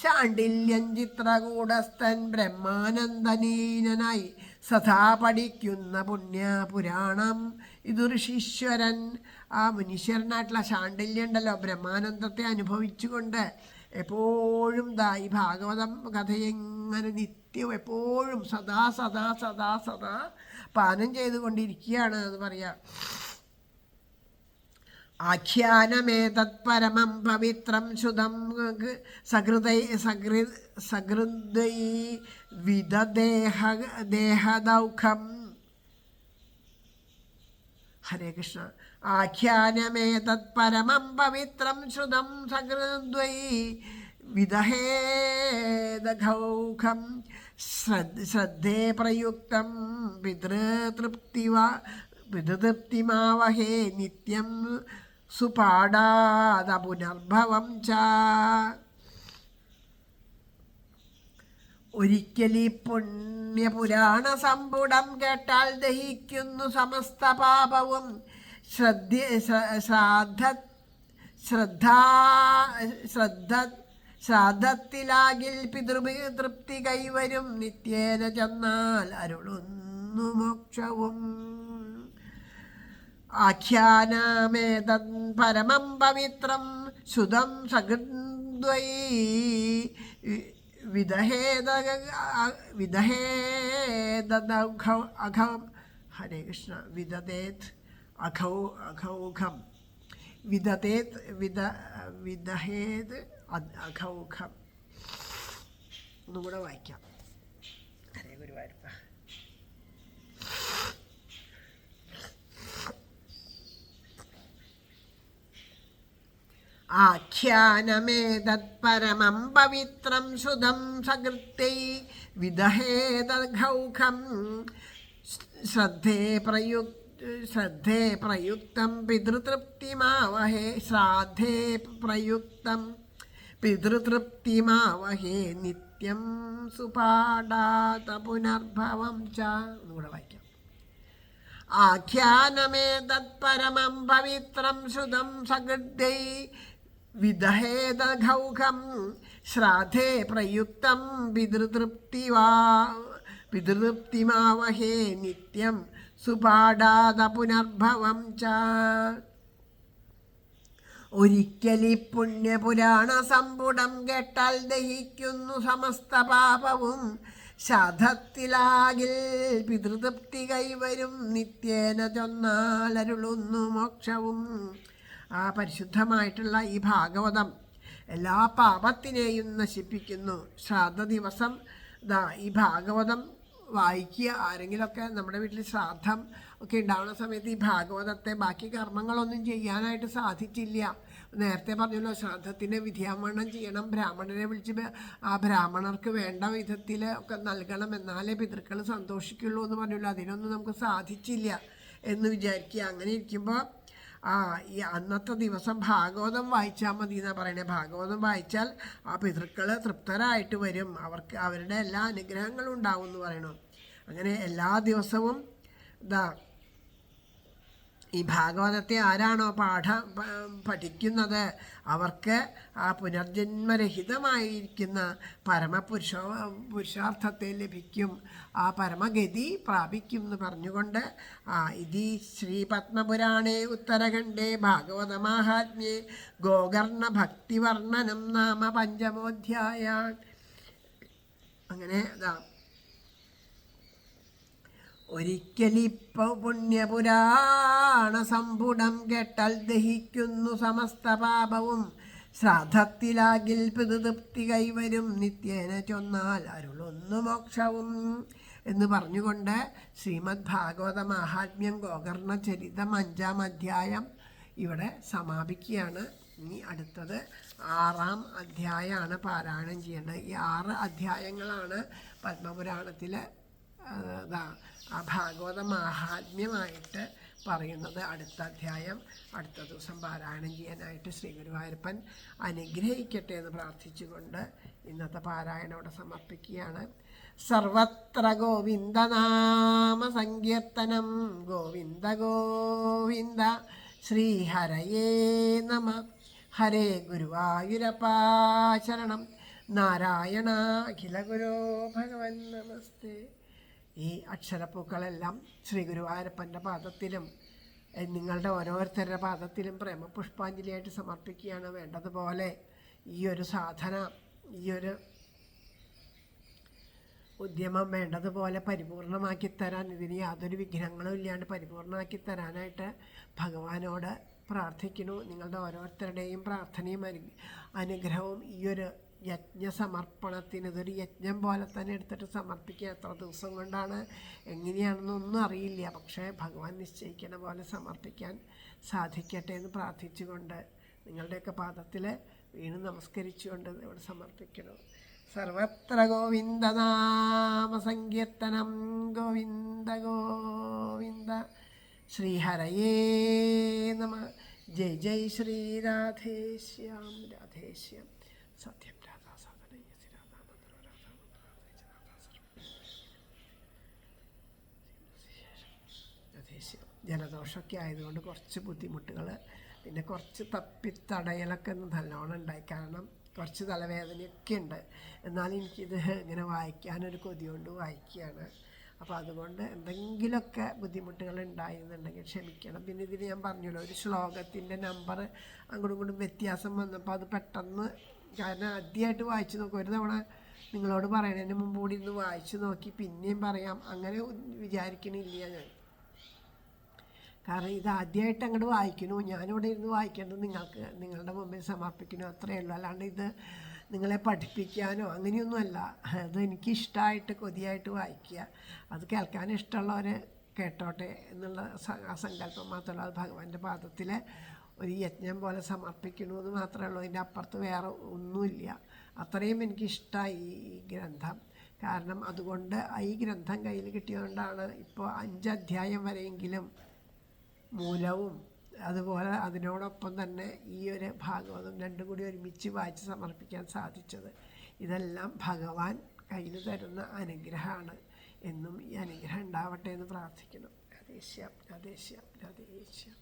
ശാണ്ഡില്യം ചിത്രകൂടസ്ഥൻ ബ്രഹ്മാനന്ദനീയനായി സദാ പഠിക്കുന്ന പുണ്യപുരാണം ഇത് ഋഷീശ്വരൻ. ആ മുനീശ്വരനായിട്ടുള്ള ശാണ്ഡില്യം ഉണ്ടല്ലോ, ബ്രഹ്മാനന്ദത്തെ അനുഭവിച്ചുകൊണ്ട് എപ്പോഴും ഈ ഭാഗവതം കഥയെങ്ങനെ നിത്യവും എപ്പോഴും സദാ സദാ സദാ സദാ പാനം ചെയ്തുകൊണ്ടിരിക്കുകയാണ് എന്ന് പറയാം. ആഖ്യാനമേതത് പരമം പവിത്രം ശുദ്ധം സഹൃദൈ വിദദേഹദൗഖം. ഹരേ കൃഷ്ണ. ആഖ്യാനമേതത് പരമം പവിത്രം ശ്രുതം സഹൃദ്വൈ വിദഹേദഘൗഖം. ശ്രദ്ധേ പ്രയുക്തം പിതൃതൃപ്തിമാവഹേ നിത്യം സുപാടാത പുനർഭവം ച. ഒരിക്കലീ പുണ്യപുരാണ സമ്പുടം കേട്ടാൽ ദഹിക്കുന്നു സമസ്ത പാപവും. ശ്രാദ്ധത്തിലാകിൽ പിതൃതൃപ്തി കൈവരും. നിത്യേന ചെന്നാൽ അരുളുന്നു മോക്ഷവും. ആഖ്യാനമേതത് പരമം പവിത്രം ശുദ്ധം സഹൃദ്വൈ വിദഹേദഘം. ഹരേ കൃഷ്ണ. വിദദേത് അഘൗഘം. വിദഹേത് അഘൗഘം. ഒന്നുകൂടെ വായിക്കാം. ഹരേ ഗുരുവായൂരപ്പ. ആഖ്യാനമേതത് പരമം പവിത്രം ശുദ്ധം സകൃത്യൈ വിദഹേദഘൗഖം. ശ്രദ്ധേ പ്രയുക്തം പിതൃതൃപ്തിമാവഹേ. ശ്രാദ്ധേ പ്രയുക്തം പിതൃതൃപ്തിമാവഹേ നിത്യം സുപാടാത പുനർഭവം ച. ഒന്നുകൂടെ വായിക്കാം. ആഖ്യാനമേതത് പരമം പവിത്രം ശ്രുതം സകൃത്യൈ വിദഹേദഘൗഖം. ശ്രാദ്ധേ പ്രയുക്തം പിതൃതൃപ്തിമാവഹേ നിത്യം സുപാടാത പുനർഭവം ച. ഒരിക്കലി പുണ്യപുരാണ സമ്പുടം കേട്ടാൽ ദഹിക്കുന്നു സമസ്ത പാപവും. ശ്രാദ്ധത്തിലാകിൽ പിതൃതൃപ്തി കൈവരും. നിത്യേന ചൊന്നാലരുളുന്നു മോക്ഷവും. ആ പരിശുദ്ധമായിട്ടുള്ള ഈ ഭാഗവതം എല്ലാ പാപത്തിനെയും നശിപ്പിക്കുന്നു. ശ്രാദ്ധ ദിവസം ഈ ഭാഗവതം വായിക്കുക. ആരെങ്കിലുമൊക്കെ നമ്മുടെ വീട്ടിൽ ശ്രാദ്ധം ഒക്കെ ഉണ്ടാവുന്ന സമയത്ത് ഈ ഭാഗവതത്തെ ബാക്കി കർമ്മങ്ങളൊന്നും ചെയ്യാനായിട്ട് സാധിച്ചില്ല. നേരത്തെ പറഞ്ഞല്ലോ, ശ്രാദ്ധത്തിൻ്റെ വിധിയാവണ്ണം ചെയ്യണം, ബ്രാഹ്മണരെ വിളിച്ച് ആ ബ്രാഹ്മണർക്ക് വേണ്ട വിധത്തിൽ ഒക്കെ നൽകണം, എന്നാലേ പിതൃക്കൾ സന്തോഷിക്കുള്ളൂ എന്ന് പറഞ്ഞല്ലോ. അതിനൊന്നും നമുക്ക് സാധിച്ചില്ല എന്ന് വിചാരിക്കുക. അങ്ങനെ ഇരിക്കുമ്പോൾ ഈ അന്നത്തെ ദിവസം ഭാഗവതം വായിച്ചാൽ മതി എന്നാണ് പറയുന്നത്. ഭാഗവതം വായിച്ചാൽ ആ പിതൃക്കൾ തൃപ്തരായിട്ട് വരും, അവർക്ക് അവരുടെ എല്ലാ അനുഗ്രഹങ്ങളും ഉണ്ടാവും എന്ന് പറയണം. അങ്ങനെ എല്ലാ ദിവസവും ഈ ഭാഗവതത്തെ ആരാണോ പഠിക്കുന്നത് അവർക്ക് ആ പുനർജന്മരഹിതമായിരിക്കുന്ന പുരുഷാർത്ഥത്തെ ലഭിക്കും, ആ പരമഗതി പ്രാപിക്കും എന്ന് പറഞ്ഞുകൊണ്ട് ഇതി ശ്രീ പത്മപുരാണേ ഉത്തരഖണ്ഡേ ഭാഗവതമാഹാത്മ്യേ ഗോകർണ ഭക്തിവർണ്ണനം നാമ പഞ്ചമോധ്യായ. അങ്ങനെ ഒരിക്കലിപ്പ പുണ്യപുരാണ സംപുടം കേട്ടാൽ ദഹിക്കുന്നു സമസ്ത പാപവും, ശ്രാദ്ധത്തിലാകിൽ പിതൃതൃപ്തി കൈവരും, നിത്യേന ചൊന്നാൽ അരുളൊന്നു മോക്ഷവും എന്ന് പറഞ്ഞുകൊണ്ട് ശ്രീമദ് ഭാഗവത മാഹാത്മ്യം ഗോകർണ ചരിതം 5-ാം അധ്യായം ഇവിടെ സമാപിക്കുകയാണ്. ഇനി അടുത്തത് 6-ാം അധ്യായമാണ് പാരായണം ചെയ്യേണ്ടത്. ഈ 6 അധ്യായങ്ങളാണ് പത്മപുരാണത്തിലെ ആ ഭാഗവത മാഹാത്മ്യമായിട്ട് പറയുന്നത്. അടുത്ത അധ്യായം അടുത്ത ദിവസം പാരായണം ചെയ്യാനായിട്ട് ശ്രീ ഗുരുവായൂരപ്പൻ അനുഗ്രഹിക്കട്ടെ എന്ന് പ്രാർത്ഥിച്ചുകൊണ്ട് ഇന്നത്തെ പാരായണം ഇവിടെ സമർപ്പിക്കുകയാണ്. സർവത്ര ഗോവിന്ദനാമ സങ്കീർത്തനം, ഗോവിന്ദ ഗോവിന്ദ. ശ്രീഹരയേ നമ. ഹരേ ഗുരുവായൂരപ്പാ ശരണം. നാരായണ അഖില ഗുരോ ഭഗവൻ നമസ്തേ. ഈ അക്ഷരപ്പൂക്കളെല്ലാം ശ്രീ ഗുരുവായൂരപ്പൻ്റെ പാദത്തിലും നിങ്ങളുടെ ഓരോരുത്തരുടെ പാദത്തിലും പ്രേമപുഷ്പാഞ്ജലിയായിട്ട് സമർപ്പിക്കുകയാണ്. വേണ്ടതുപോലെ ഈ ഒരു സാധന, ഈ ഒരു ഉദ്യമം വേണ്ടതുപോലെ പരിപൂർണമാക്കി തരാൻ, ഇതിന് യാതൊരു വിഘ്നങ്ങളും ഇല്ലാണ്ട് പരിപൂർണമാക്കി തരാനായിട്ട് ഭഗവാനോട് പ്രാർത്ഥിക്കുന്നു. നിങ്ങളുടെ ഓരോരുത്തരുടെയും പ്രാർത്ഥനയും അനുഗ്രഹവും ഈ ഒരു യജ്ഞസമർപ്പണത്തിന്, ഇതൊരു യജ്ഞം പോലെ തന്നെ എടുത്തിട്ട് സമർപ്പിക്കുക. എത്ര ദിവസം കൊണ്ടാണ് എങ്ങനെയാണെന്നൊന്നും അറിയില്ല, പക്ഷേ ഭഗവാൻ നിശ്ചയിക്കുന്ന പോലെ സമർപ്പിക്കാൻ സാധിക്കട്ടെ എന്ന് പ്രാർത്ഥിച്ചുകൊണ്ട് നിങ്ങളുടെയൊക്കെ പാദത്തിൽ വീണ് നമസ്കരിച്ചുകൊണ്ട് ഇവിടെ സമർപ്പിക്കണം. സർവത്ര ഗോവിന്ദനാമ സങ്കീർത്തനം, ഗോവിന്ദ ഗോവിന്ദ. ശ്രീഹരയേ നമ. ജയ് ജയ് ശ്രീ രാധേശ്യാം രാധേശ്യാം. സത്യം ജലദോഷമൊക്കെ ആയതുകൊണ്ട് കുറച്ച് ബുദ്ധിമുട്ടുകൾ, പിന്നെ കുറച്ച് തപ്പിത്തടയലൊക്കെ നല്ലോണം ഉണ്ടായി. കാരണം കുറച്ച് തലവേദനയൊക്കെ ഉണ്ട്. എന്നാലും എനിക്കിത് ഇങ്ങനെ വായിക്കാനൊരു കൊതി കൊണ്ട് വായിക്കുകയാണ്. അപ്പോൾ അതുകൊണ്ട് എന്തെങ്കിലുമൊക്കെ ബുദ്ധിമുട്ടുകൾ ഉണ്ടായിരുന്നുണ്ടെങ്കിൽ ക്ഷമിക്കണം. പിന്നെ ഇതിൽ ഞാൻ പറഞ്ഞല്ലോ, ഒരു ശ്ലോകത്തിൻ്റെ നമ്പർ അങ്ങോട്ടും ഇങ്ങോട്ടും വ്യത്യാസം വന്നപ്പോൾ അത് പെട്ടെന്ന്, കാരണം ആദ്യമായിട്ട് വായിച്ചു നോക്കും. ഒരു തവണ നിങ്ങളോട് പറയണതിന് മുമ്പ് കൂടി ഇന്ന് വായിച്ചു നോക്കി പിന്നെയും പറയാം അങ്ങനെ വിചാരിക്കണില്ല ഞാൻ. കാരണം ഇത് ആദ്യമായിട്ട് അങ്ങോട്ട് വായിക്കണു, ഞാനിവിടെ ഇരുന്ന് വായിക്കേണ്ടത് നിങ്ങൾക്ക് നിങ്ങളുടെ മുമ്പിൽ സമർപ്പിക്കണു, അത്രയേ ഉള്ളൂ. അല്ലാണ്ട് ഇത് നിങ്ങളെ പഠിപ്പിക്കാനോ അങ്ങനെയൊന്നുമല്ല. അത് എനിക്കിഷ്ടമായിട്ട് കൊതിയായിട്ട് വായിക്കുക, അത് കേൾക്കാൻ ഇഷ്ടമുള്ളവർ കേട്ടോട്ടെ എന്നുള്ള സങ്കല്പം മാത്രമല്ല. അത് ഭഗവാന്റെ പാദത്തിൽ ഒരു യജ്ഞം പോലെ സമർപ്പിക്കണമെന്ന് മാത്രമേ ഉള്ളൂ. അതിൻ്റെ അപ്പുറത്ത് വേറെ ഒന്നുമില്ല. അത്രയും എനിക്കിഷ്ടമായി ഈ ഗ്രന്ഥം. കാരണം അതുകൊണ്ട് ഈ ഗ്രന്ഥം കയ്യിൽ കിട്ടിയതുകൊണ്ടാണ് ഇപ്പോൾ 5 അധ്യായം വരെയെങ്കിലും മൂലവും അതുപോലെ അതിനോടൊപ്പം തന്നെ ഈ ഒരു ഭാഗവതം രണ്ടും കൂടി ഒരുമിച്ച് വായിച്ച് സമർപ്പിക്കാൻ സാധിച്ചത്. ഇതെല്ലാം ഭഗവാൻ കയ്യിൽ തരുന്ന അനുഗ്രഹമാണ്. എന്നും ഈ അനുഗ്രഹം ഉണ്ടാവട്ടെ എന്ന് പ്രാർത്ഥിക്കണം. രാധേശ്യാം രാധേശ്യാം രാധേശ്യാം.